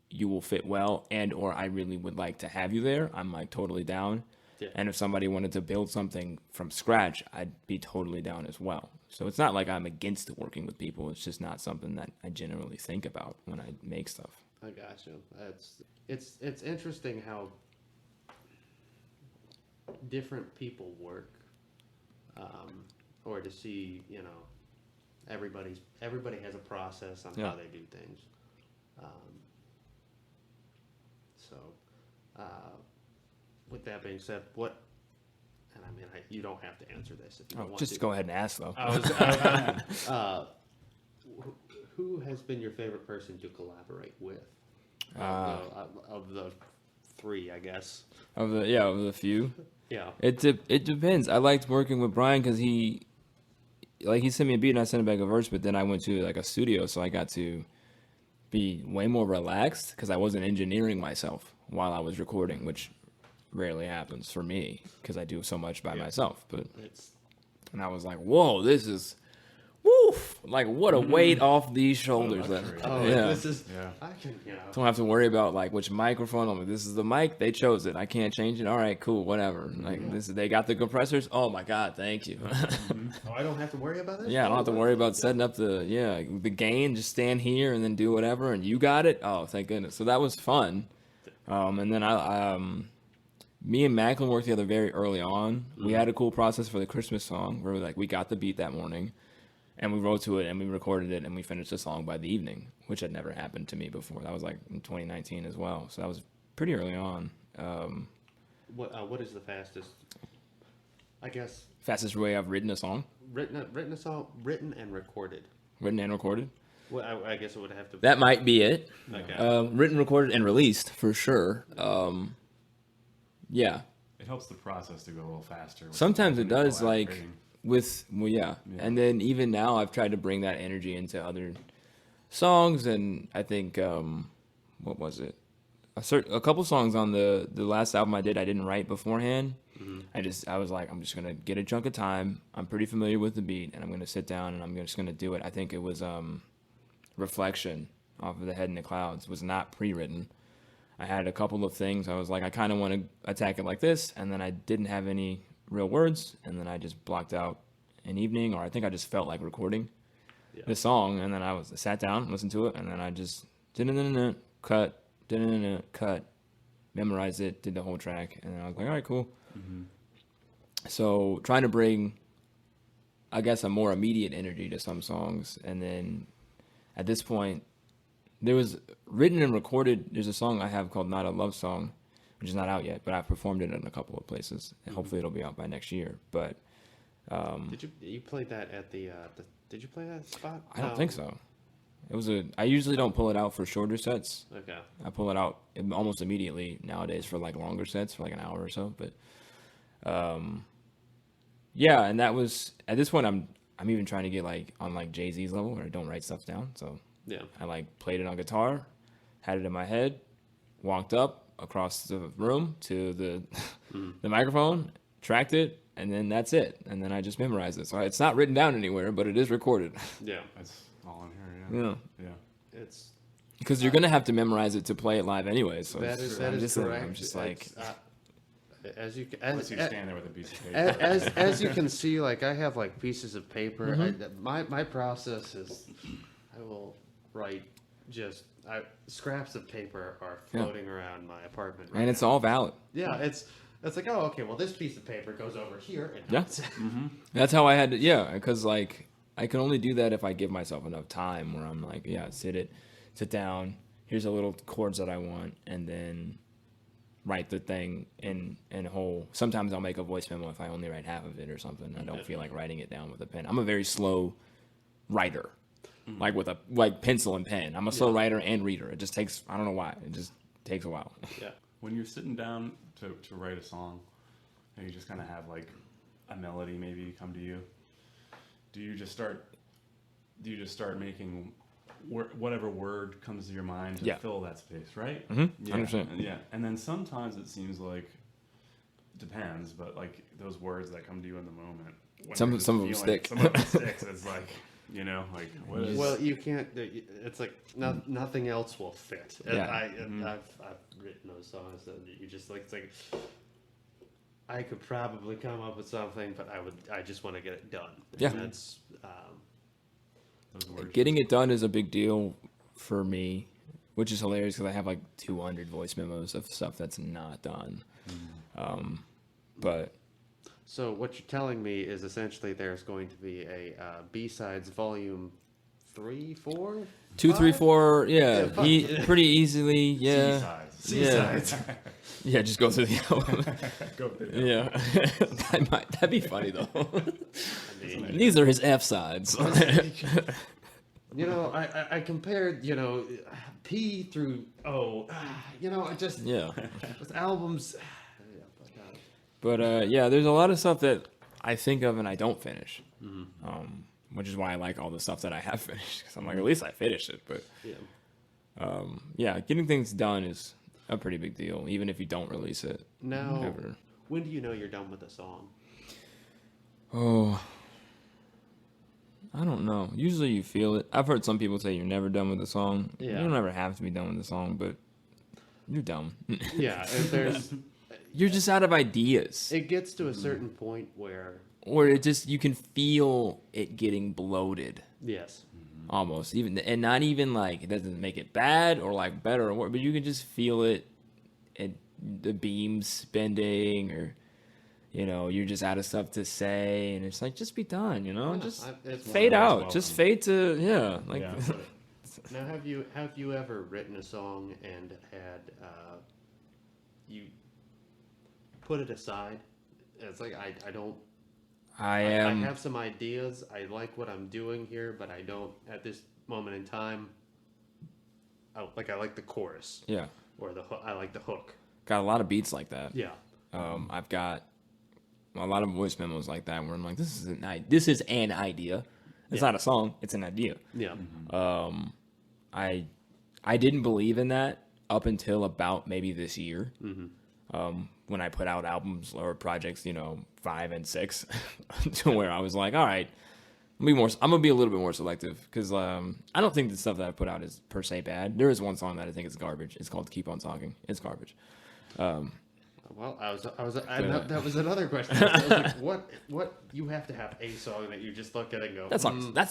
you will fit well, and or I really would like to have you there," I'm like totally down. Yeah. And if somebody wanted to build something from scratch, I'd be totally down as well. So it's not like I'm against working with people. It's just not something that I generally think about when I make stuff. I got you. It's interesting how different people work, or to see, you know, everybody has a process on Yeah. how they do things. So, with that being said, and I mean, you don't have to answer this if you don't want Just to. go ahead and ask, though. Who has been your favorite person to collaborate with? Of the three, I guess. Of the few. Yeah. It depends. I liked working with Brian because he sent me a beat and I sent him back a verse, but then I went to like a studio, so I got to be way more relaxed because I wasn't engineering myself while I was recording, which rarely happens for me because I do so much by myself. And I was like, whoa, this is, woof! Like, what a weight off these shoulders. This is. Yeah. I can, you know. Don't have to worry about like which microphone. I'm like, this is the mic. They chose it. I can't change it. All right, cool, whatever. Like they got the compressors. Oh my god, thank you. Oh, I don't have to worry about this. Yeah, I don't have to worry about setting up the gain. Just stand here and then do whatever, and you got it. Oh, thank goodness. So that was fun. And then me and Macklin worked together very early on. We had a cool process for the Christmas song where we got the beat that morning. And we wrote to it, and we recorded it, and we finished the song by the evening, which had never happened to me before. That was like in 2019 as well, so that was pretty early on. What is the fastest? I guess Fastest way I've written a song, written a song, written and recorded. written and recorded. Well, I guess it would have to. That might be it. Okay. Written, recorded, and released for sure. Yeah. It helps the process to go a little faster. Sometimes it does, like collaborating. yeah. And then even now I've tried to bring that energy into other songs, and I think what was it? A couple songs on the last album I didn't write beforehand. I was like, I'm just gonna get a chunk of time. I'm pretty familiar with the beat, and I'm gonna sit down and I'm just gonna do it. I think it was Reflection off of The Head in the Clouds. It was not pre-written. I had a couple of things. I was like, I kind of want to attack it like this, and then I didn't have any real words, and then I just blocked out an evening, or I think I just felt like recording the song, and then I sat down, listened to it, and then I just cut, memorized it, did the whole track, and then I was like, all right, cool. So trying to bring, I guess, a more immediate energy to some songs, and then at this point, there was written and recorded. There's a song I have called "Not a Love Song," which is not out yet, but I've performed it in a couple of places, and hopefully it'll be out by next year. But Did you play that at the did you play that spot? I don't think so. I usually don't pull it out for shorter sets. Okay. I pull it out almost immediately nowadays for like longer sets for like an hour or so. But yeah, and that was at this point I'm even trying to get like on like Jay-Z's level where I don't write stuff down. So Yeah. I like played it on guitar, had it in my head, walked up across the room to the microphone, tracked it, and then that's it. And then I just memorized it. So it's not written down anywhere, but it is recorded. Yeah. It's all in here. Yeah. Yeah. It's Because you're gonna have to memorize it to play it live anyway. So that is correct. I'm just like, as you Unless you stand there with a piece of paper. as you can see, like I have like pieces of paper. My process is I will write just scraps of paper are floating around my apartment. Right and it's now. all valid. Yeah, it's like, oh, okay, well, this piece of paper goes over here. And Yeah. That's how I had to, because like I can only do that if I give myself enough time where I'm like, sit down, here's a little chords that I want, and then write the thing in whole. Sometimes I'll make a voice memo if I only write half of it or something. I don't feel like writing it down with a pen. I'm a very slow writer, like with a pencil and pen. I'm a slow writer and reader. It just takes, I don't know why, it just takes a while. Yeah. When you're sitting down to write a song, and you just kind of have like a melody maybe come to you, do you just start making whatever word comes to your mind to fill that space, right? Mm-hmm. 100%. Yeah, and then sometimes it seems like, it depends, but like those words that come to you in the moment, when Some you're of just them feeling- stick. Some of them sticks. It's like, like what is? Well, you can't. It's like nothing else will fit. And Yeah. I've written those songs that you just like. It's like I could probably come up with something, but I just want to get it done. Yeah. And that's Those words. Getting it done is a big deal for me, which is hilarious because I have like 200 voice memos of stuff that's not done. But so what you're telling me is essentially there's going to be a B-sides volume 3, 4, 2, 3, 4, yeah, fuck. pretty easily, yeah. C-sides. Yeah. C-sides. Yeah, just go through the album. Go with it. Yeah. That'd be funny though. I mean, These are his F sides. you know, I compared, you know, P through O. You know, I just Yeah. with albums. But yeah, there's a lot of stuff that I think of and I don't finish. Which is why I like all the stuff that I have finished. Because I'm like, at least I finished it. But Yeah. yeah, getting things done is a pretty big deal, even if you don't release it. Now, Ever. when do you know you're done with a song? Oh, I don't know. Usually you feel it. I've heard some people say you're never done with a song. Yeah. You don't ever have to be done with a song, but you're dumb. Yeah, and there's You're just out of ideas. it gets to a certain point where Or it just, you can feel it getting bloated. yes, Almost. Even, and not even like, it doesn't make it bad or like better or worse, but you can just feel it, the beams bending, or, you know, you're just out of stuff to say, and it's like, just be done, you know? Just it's fade always out. welcome. Just fade to, yeah. Like, Yeah. Now, have you ever written a song and had you put it aside? It's like I don't. I I am. have some ideas. I like what I'm doing here, but I don't at this moment in time. I like the chorus Yeah. or I like the hook. Got a lot of beats like that. Yeah. I've got a lot of voice memos like that where I'm like, this is an idea. It's Yeah. not a song. It's an idea. Yeah. I didn't believe in that up until about maybe this year, Mm-hmm. when I put out albums or projects, 5 and 6, to where I was like, all right, I'm gonna be a little bit more selective, because I don't think the stuff that I put out is per se bad. There is one song that I think is garbage. It's called "Keep On Talking." It's garbage. Well, that was another question. I was like, what? You have to have a song that you just look at and go, That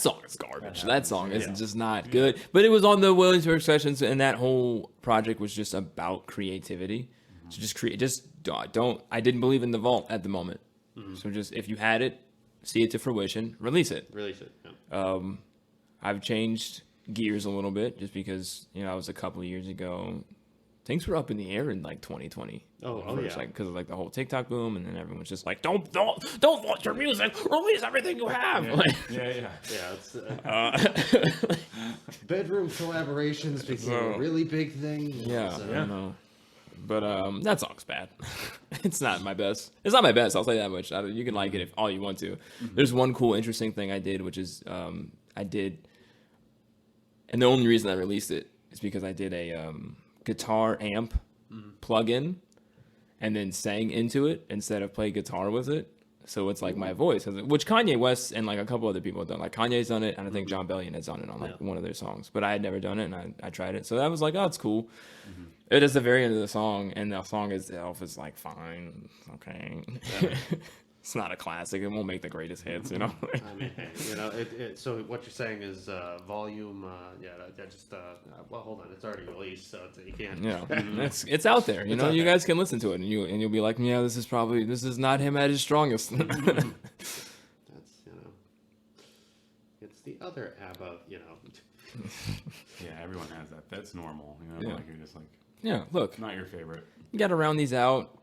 song is garbage. That song is Yeah. just not good. But it was on the Williamsburg sessions, and that whole project was just about creativity. So just create. Just don't. I didn't believe in the vault at the moment. So just, if you had it, see it to fruition, release it. release it. Yeah. I've changed gears a little bit, just because it was a couple of years ago. Things were up in the air in like 2020. Oh, First, yeah. because of like the whole TikTok boom, and then everyone's just like, don't launch your music, release everything you have. Like, Yeah. Yeah, it's bedroom collaborations became a really big thing. yeah, So- I know. But that song's bad. It's not my best. It's not my best. I'll say that much. You can like it if all you want to. There's one cool, interesting thing I did, which is and the only reason I released it is because I did a guitar amp plug-in, and then sang into it instead of play guitar with it. So it's like my voice, which Kanye West and like a couple other people have done. Like Kanye's done it, and I think John Bellion has done it on like one of their songs. But I had never done it, and I tried it. So that was like, oh, it's cool. It is the very end of the song, and the song itself is like, fine, okay. It's not a classic. It won't make the greatest hits, I mean, hey, so what you're saying is volume, well, hold on, it's already released, so you can't. Yeah, it's out there. You out there. guys can listen to it, and you'll be like, yeah, this is not him at his strongest. That's, it's the other ABBA, Yeah, everyone has that. That's normal. Yeah. Like you're just like, Yeah, look, not your favorite. you got to round these out.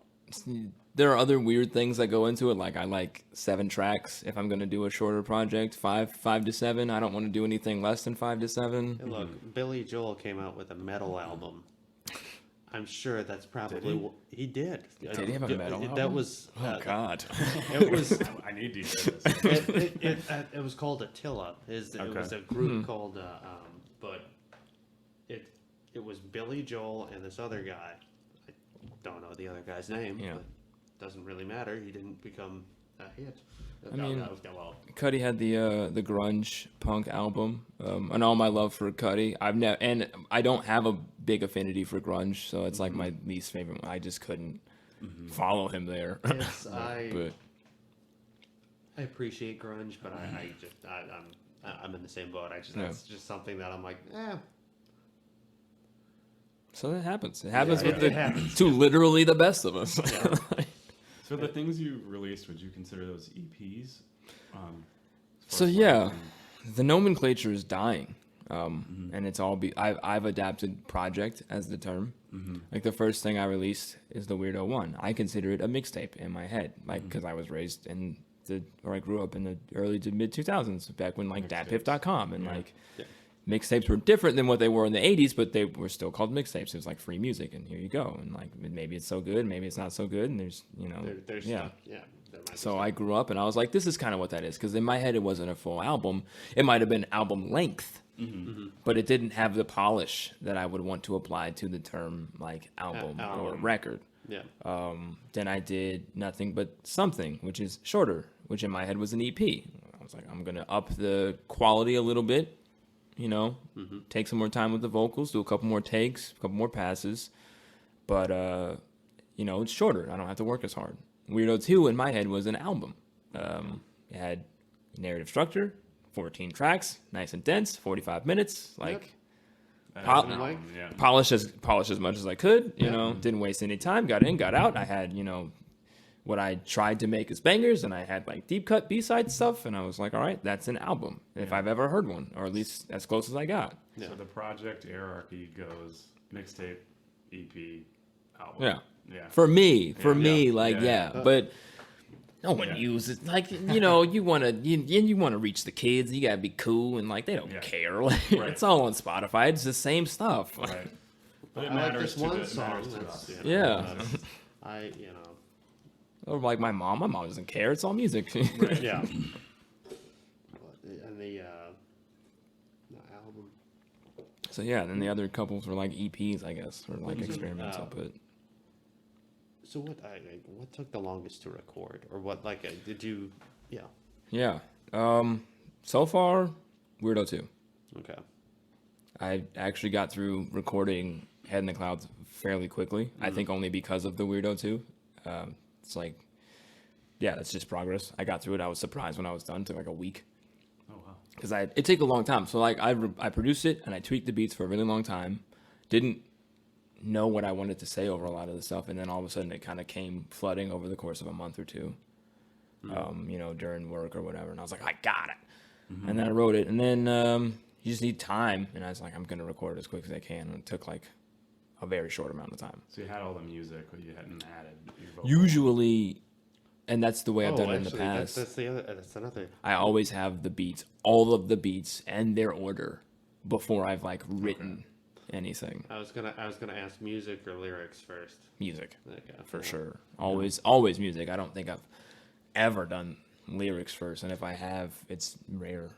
There are other weird things that go into it. Like, I like 7 tracks if I'm going to do a shorter project, 5 to 7. I don't want to do anything less than 5 to 7. Hey, look, Billy Joel came out with a metal album. I'm sure that's probably he did. Did he have a metal That album? was Oh, God. it was I need to hear this. it was called Attila. It Okay. was a group called but it was Billy Joel and this other guy. I don't know the other guy's name, Yeah. but it doesn't really matter. He didn't become a hit. I mean, well, Cuddy had the grunge punk album, and all my love for Cuddy. I don't have a big affinity for grunge, so it's like my least favorite one. I just couldn't. follow him there. It's, But I appreciate grunge, but I'm in the same boat. That's just something that I'm like, so it happens. It happens Yeah, with it happens. to literally the best of us. So the things you released, would you consider those EPs? As So far as yeah, like, the nomenclature is dying, and it's all I've adapted project as the term. Like the first thing I released is the Weirdo One. I consider it a mixtape in my head, like because I was raised I grew up in the early to mid 2000s, back when like datpiff.com and like mixtapes were different than what they were in the 80s, but they were still called mixtapes. It was like free music, and here you go. And like maybe it's so good, maybe it's not so good, and there's there's yeah. there might be So stuff. I grew up and I was like, this is kind of what that is. Because in my head, it wasn't a full album. It might have been album length, but it didn't have the polish that I would want to apply to the term like album or album. record. Yeah. Then I did Nothing But Something, which is shorter, which in my head was an EP. I was like, I'm going to up the quality a little bit, take some more time with the vocals, do a couple more takes, a couple more passes. But, it's shorter. I don't have to work as hard. Weirdo 2 in my head was an album. It had narrative structure, 14 tracks, nice and dense, 45 minutes, like that is Pol- an album, yeah. polish as much as I could, didn't waste any time, got in, got out. I had, what I tried to make as bangers, and I had like deep cut B-side stuff, and I was like, all right, that's an album, if I've ever heard one, or at least as close as I got. Yeah. So the project hierarchy goes mixtape, EP, album. Yeah. Yeah. For me, Yeah. like, Yeah. but no one uses like you want to reach the kids. You gotta be cool, and like they don't care. Like, Right. It's all on Spotify. It's the same stuff. Right. But it I like matters this one to it song. matters to That's, us. Yeah. I Or like my mom. My mom doesn't care. It's all music. Right. yeah. And the album. So yeah, then the other couples were like EPs, I guess, or like experimental. But So what took the longest to record, or what did you? Yeah. yeah, so far, Weirdo 2. Okay. I actually got through recording Head in the Clouds fairly quickly. I think only because of the Weirdo 2. It's like, yeah, that's just progress. I got through it. I was surprised when I was done. It took like a week. Oh wow. Because it took a long time. So like I produced it and I tweaked the beats for a really long time. Didn't know what I wanted to say over a lot of the stuff, and then all of a sudden it kind of came flooding over the course of a month or two. During work or whatever, and I was like, I got it. And then I wrote it, and then you just need time, and I was like, I'm gonna record it as quick as I can, and it took like a very short amount of time. So you had all the music, but you hadn't added your vocal. Usually, and that's the way I've done it in the past. That's the other. That's another. I always have the beats, all of the beats, and their order before I've like written anything. I was gonna ask music or lyrics first. Music, Okay. for sure. Always music. I don't think I've ever done lyrics first, and if I have, it's rare.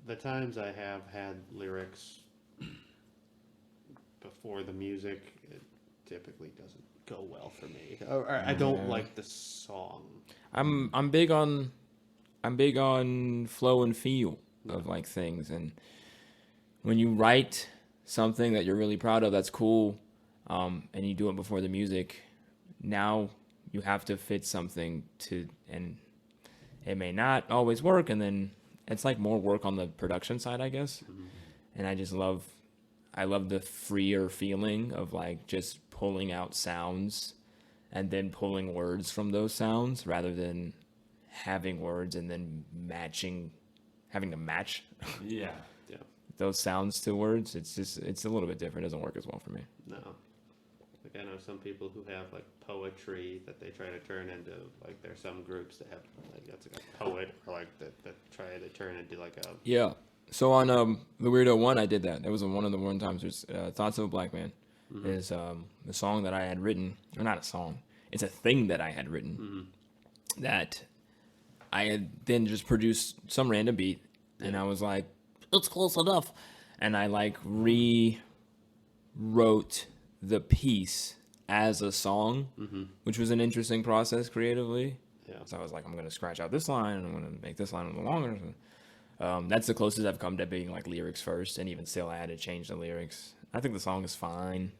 The times I have had lyrics before the music, it typically doesn't go well for me. Or I don't like the song. I'm big on flow and feel of like things, and when you write something that you're really proud of, that's cool, and you do it before the music. Now you have to fit something to, and it may not always work, and then it's like more work on the production side, I guess. And I love the freer feeling of like just pulling out sounds and then pulling words from those sounds rather than having words and then having to match Yeah. Yeah. those sounds to words. It's a little bit different. It doesn't work as well for me. No. Like I know some people who have like poetry that they try to turn into, like there's some groups that have like that's like a poet or like that try to turn into like a Yeah. So on the Weirdo One, I did that. That was one of the one times. There's Thoughts of a Black Man is the song that I had written, or not a song. It's a thing that I had written that I had then just produced some random beat, and I was like, it's close enough, and I like rewrote the piece as a song, which was an interesting process creatively. Yeah. So I was like, I'm gonna scratch out this line, and I'm gonna make this line a little longer. That's the closest I've come to being like lyrics first, and even still I had to change the lyrics. I think the song is fine.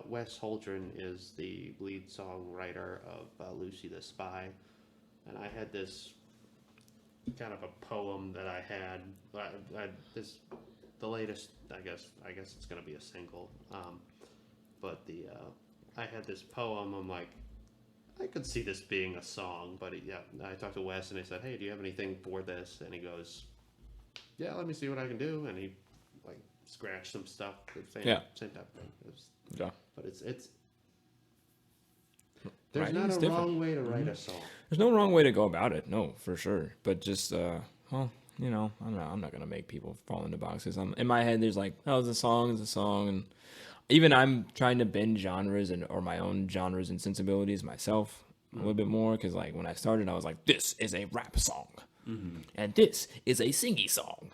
Wes Holdren is the lead songwriter of Lucy the Spy, and I had this kind of a poem that I had. The latest, I guess it's gonna be a single. But I had this poem. I'm like, I could see this being a song, but I talked to Wes and I said, hey, do you have anything for this? And he goes, yeah, let me see what I can do. And he like scratched some stuff. Same type of thing. Yeah. But it's there's Writing's not a different. wrong way to write a song. There's no wrong way to go about it, no, for sure. But just, well, you know, I'm not gonna make people fall into boxes. In my head, there's like, oh, it's a song, and even I'm trying to bend genres or my own genres and sensibilities myself a little bit more, because like when I started, I was like, this is a rap song, and this is a singy song,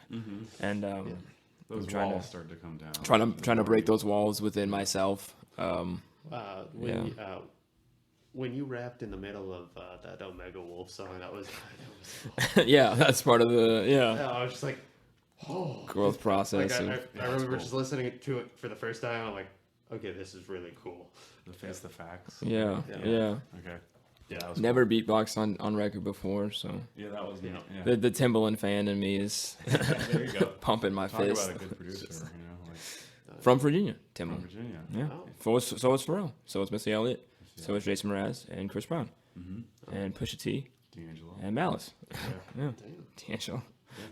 and Those trying walls to- start to come down. trying to break those walls within myself. When you rapped in the middle of that Omega Wolf song, that was Yeah, that's part of the I was just like, oh, growth process. like I remember just listening to it for the first time. I'm like, okay, this is really cool. The face, the facts. yeah. Okay. Yeah, that was Never beatboxed on record before, so cool. Yeah, that was yeah. the Timbaland fan in me is There you go. pumping my Talk fist. about a good producer, you know, like From Virginia, from Timbaland. Virginia. Yeah. Oh. So is Pharrell. So is Missy Elliott. So is Jason Mraz and Chris Brown. And Pusha T D'Angelo. and Malice. Yeah. Damn. D'Angelo.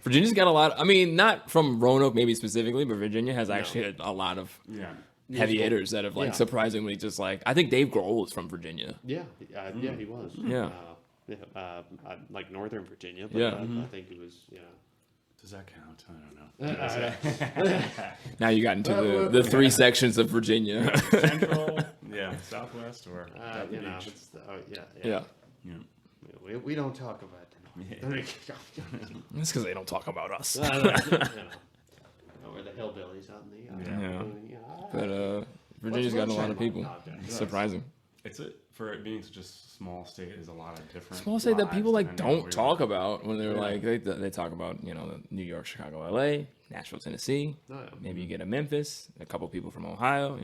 Virginia's got a lot. I mean, not from Roanoke maybe specifically, but Virginia has actually a lot of Yeah. heavy hitters that have like Yeah. surprisingly just like. I think Dave Grohl is from Virginia. Yeah, he was. Yeah. Like Northern Virginia, but Yeah. I think he was. Yeah. Does that count? I don't know. Now you got into the three sections of Virginia. Central, yeah, Southwest, or at the You know, beach. it's yeah. Yeah. Yeah. We don't talk about them. That's because they don't talk about us. We're the hillbillies out in the. Yeah. But Virginia's got a lot of people. Surprising. It's for it being such a small state, is a lot of different. Small state that lives people like depending on don't where talk you're- about when they're like they talk about New York, Chicago, LA, Nashville, Tennessee. Oh, yeah. Maybe you get a Memphis, a couple people from Ohio,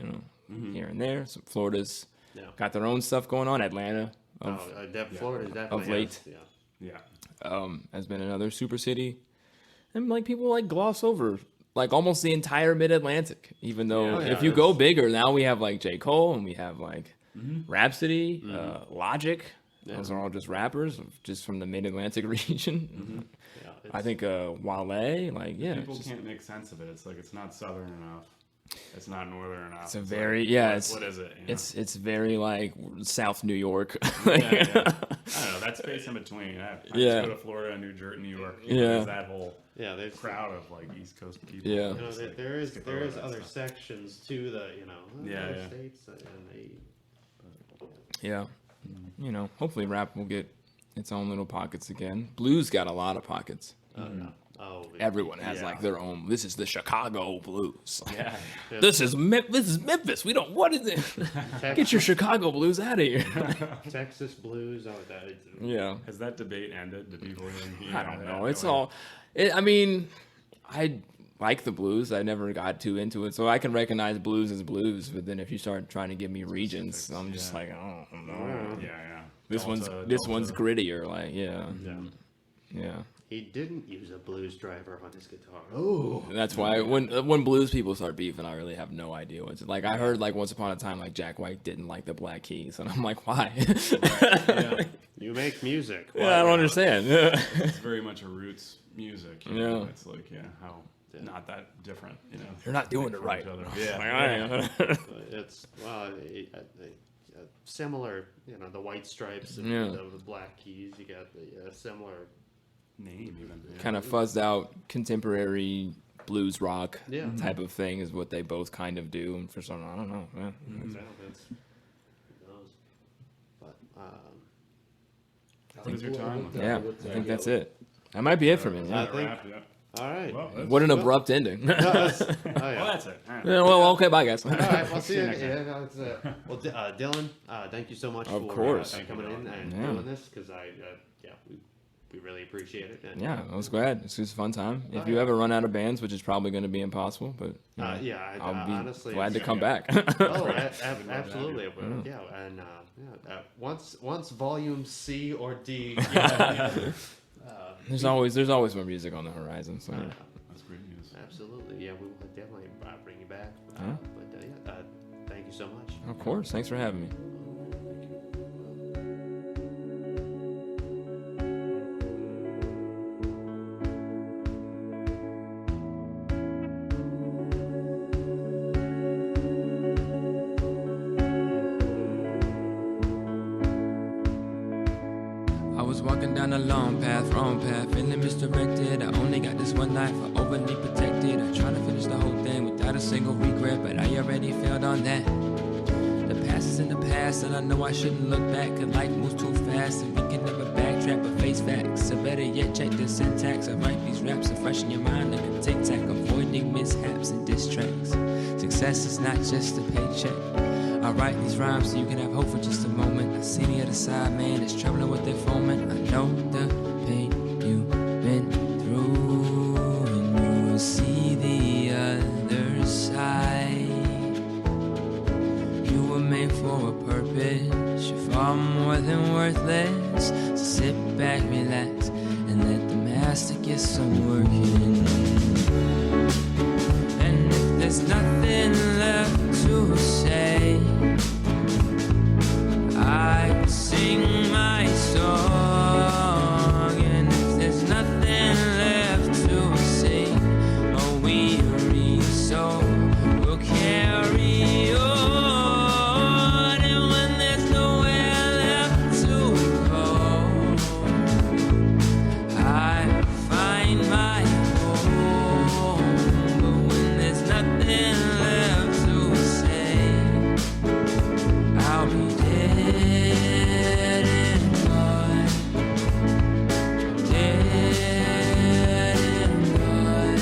here and there. Some Florida's Yeah. got their own stuff going on. Atlanta Florida definitely late. has, yeah. Yeah. has been another super city, and like people like gloss over like almost the entire Mid Atlantic. Even though Yeah. if you go bigger, now we have like J. Cole and we have like Rhapsody, Logic. Those are all just rappers, just from the Mid Atlantic region. Yeah, I think Wale, like People it's just- can't make sense of it. It's like it's not southern enough. It's not northern enough. It's a like, very what is it? You know? it's very like South New York. yeah. I don't know. That space in between. I Yeah. just go to Florida, New Jersey, New York. Yeah. There's that whole Yeah, there's crowd of like East Coast people. Yeah. there is skip over that other stuff. sections to the Yeah, other yeah. states and they Yeah, hopefully rap will get its own little pockets again. Blues got a lot of pockets. Everyone has like their own. This is the Chicago blues. Yeah. This is Memphis. We don't. What is it? Get your Chicago blues out of here. Texas blues. Yeah. Has that debate ended? Do people even? I don't know. It's all. I mean, I like the blues. I never got too into it, so I can recognize blues as blues. But then if you start trying to give me regions, I'm just like, oh no. Yeah, yeah. This one's grittier. Like, yeah. He didn't use a blues driver on his guitar. Oh, That's why when blues people start beefing, I really have no idea what's like. I heard like once upon a time like Jack White didn't like the Black Keys, and I'm like, why? you make music. Yeah, I don't understand. It's very much a roots music. You know? Yeah. It's like how not that different. You know. You're not doing it from right. each other. Like, Yeah. It's similar. The White Stripes and Yeah. the Black Keys. You got the similar. Name even. Yeah. Kind of fuzzed out contemporary blues rock Yeah. type of thing is what they both kind of do. And for some, I don't know. Man. Who knows? But What is your time? Yeah, I think that's it. That might be it for me. I Yeah. think. Wrap, yeah. All right. Well, that's, What an abrupt ending. Oh, yeah. well, that's it. All right. Yeah, well, okay, bye guys. All right, we'll see you. next Yeah, no, well, Dylan, thank you so much Of for course. coming in and Yeah. doing this because we we really appreciate it. And, Yeah, I was glad. It's just a fun time. If you yeah. ever run out of bands, which is probably going to be impossible, but I'll be honestly, glad to come back. Absolutely. Yeah, and once volume C or D. There's always more music on the horizon. So That's great news. Absolutely. Yeah, we will definitely bring you back. Thank you so much. of course, thanks for having me. I was walking down a long path, wrong path, feeling misdirected. I only got this one life, I overly protected. I tried to finish the whole thing without a single regret, but I already failed on that. The past is in the past, and I know I shouldn't look back, cause life moves too fast, and we can never backtrack but face facts. So better yet, check the syntax. I write these raps and freshen your mind like a tic-tac, avoiding mishaps and diss tracks. Success is not just a paycheck. I write these rhymes so you can have hope for just a moment. I see the other side, man, it's troubling with their foaming. I know the pain you've been through, and you will see the other side. You were made for a purpose, you're far more than worthless. So sit back, relax, and let the master get some work in. And if there's nothing left to say, I will sing my song. And if there's nothing left to sing, a weary soul will carry on. And when there's nowhere left to go, I find my home. But when there's nothing left to say, I'll be dead and gone, dead and gone.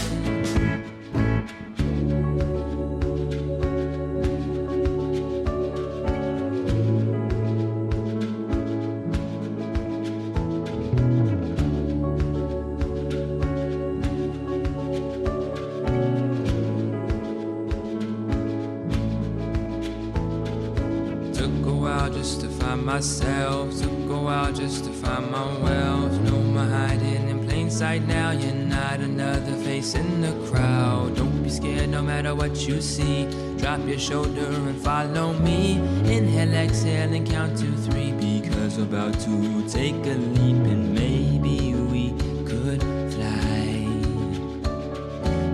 Took a while just to find myself, took a while just to find my wealth. No more hiding in plain sight now, you're not another face in the crowd. Don't be scared no matter what you see, drop your shoulder and follow me. Inhale, exhale and count to 3, because we're about to take a leap and maybe we could fly.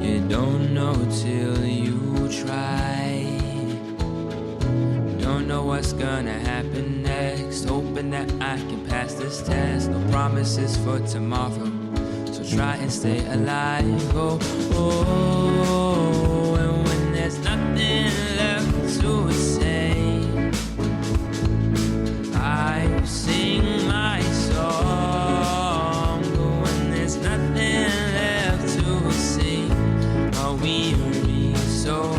You don't know till you try. Don't know what's gonna happen next, hoping that I can pass this test. No promises for tomorrow, so try and stay alive. Oh, oh, and when there's nothing left to say, I will sing my song. But when there's nothing left to sing, a weary soul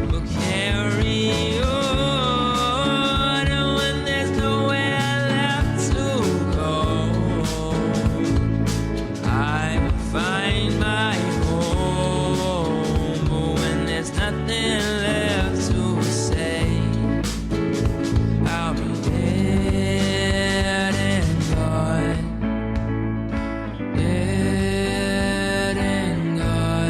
will carry on. Find my home, but when there's nothing left to say, I'll be dead and gone, dead and gone,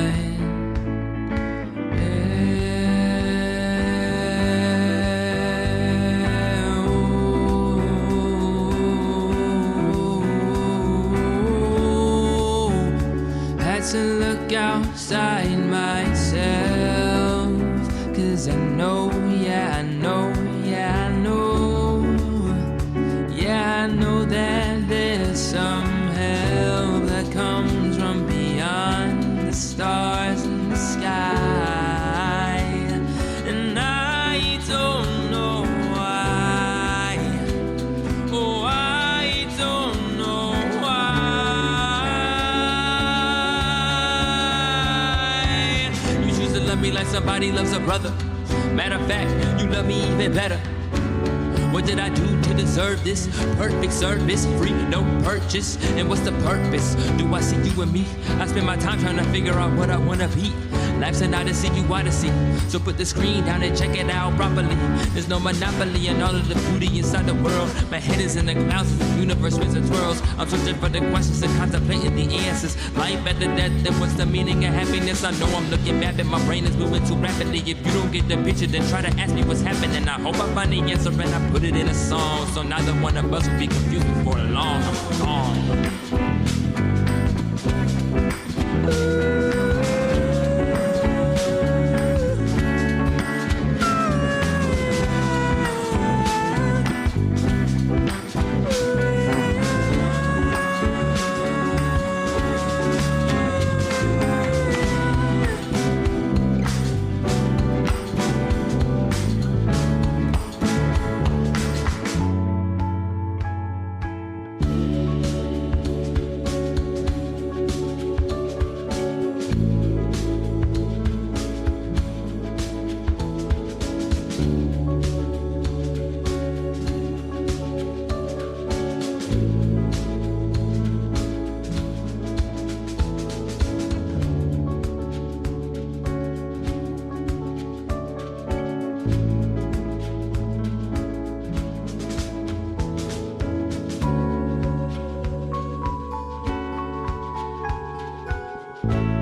to look outside myself, 'cause I know, yeah, I know, yeah, I know, yeah, I know that there's some help that comes from beyond the stars in the sky, and I don't know why, oh, I don't know why. Me like somebody loves a brother. Matter of fact, you love me even better. What did I do to deserve this? Perfect service, free, no purchase. And what's the purpose? Do I see you and me? I spend my time trying to figure out what I wanna be. Life's an odyssey, you odyssey. So put the screen down and check it out properly. There's no monopoly in all of the beauty inside the world. My head is in the clouds as the universe spins and twirls. I'm searching for the questions and contemplating the answers. Life after death, then what's the meaning of happiness? I know I'm looking back and my brain is moving too rapidly. If you don't get the picture, then try to ask me what's happening. I hope I find the answer and I put it in a song. So neither one of us will be confused before long. I'm gone. you.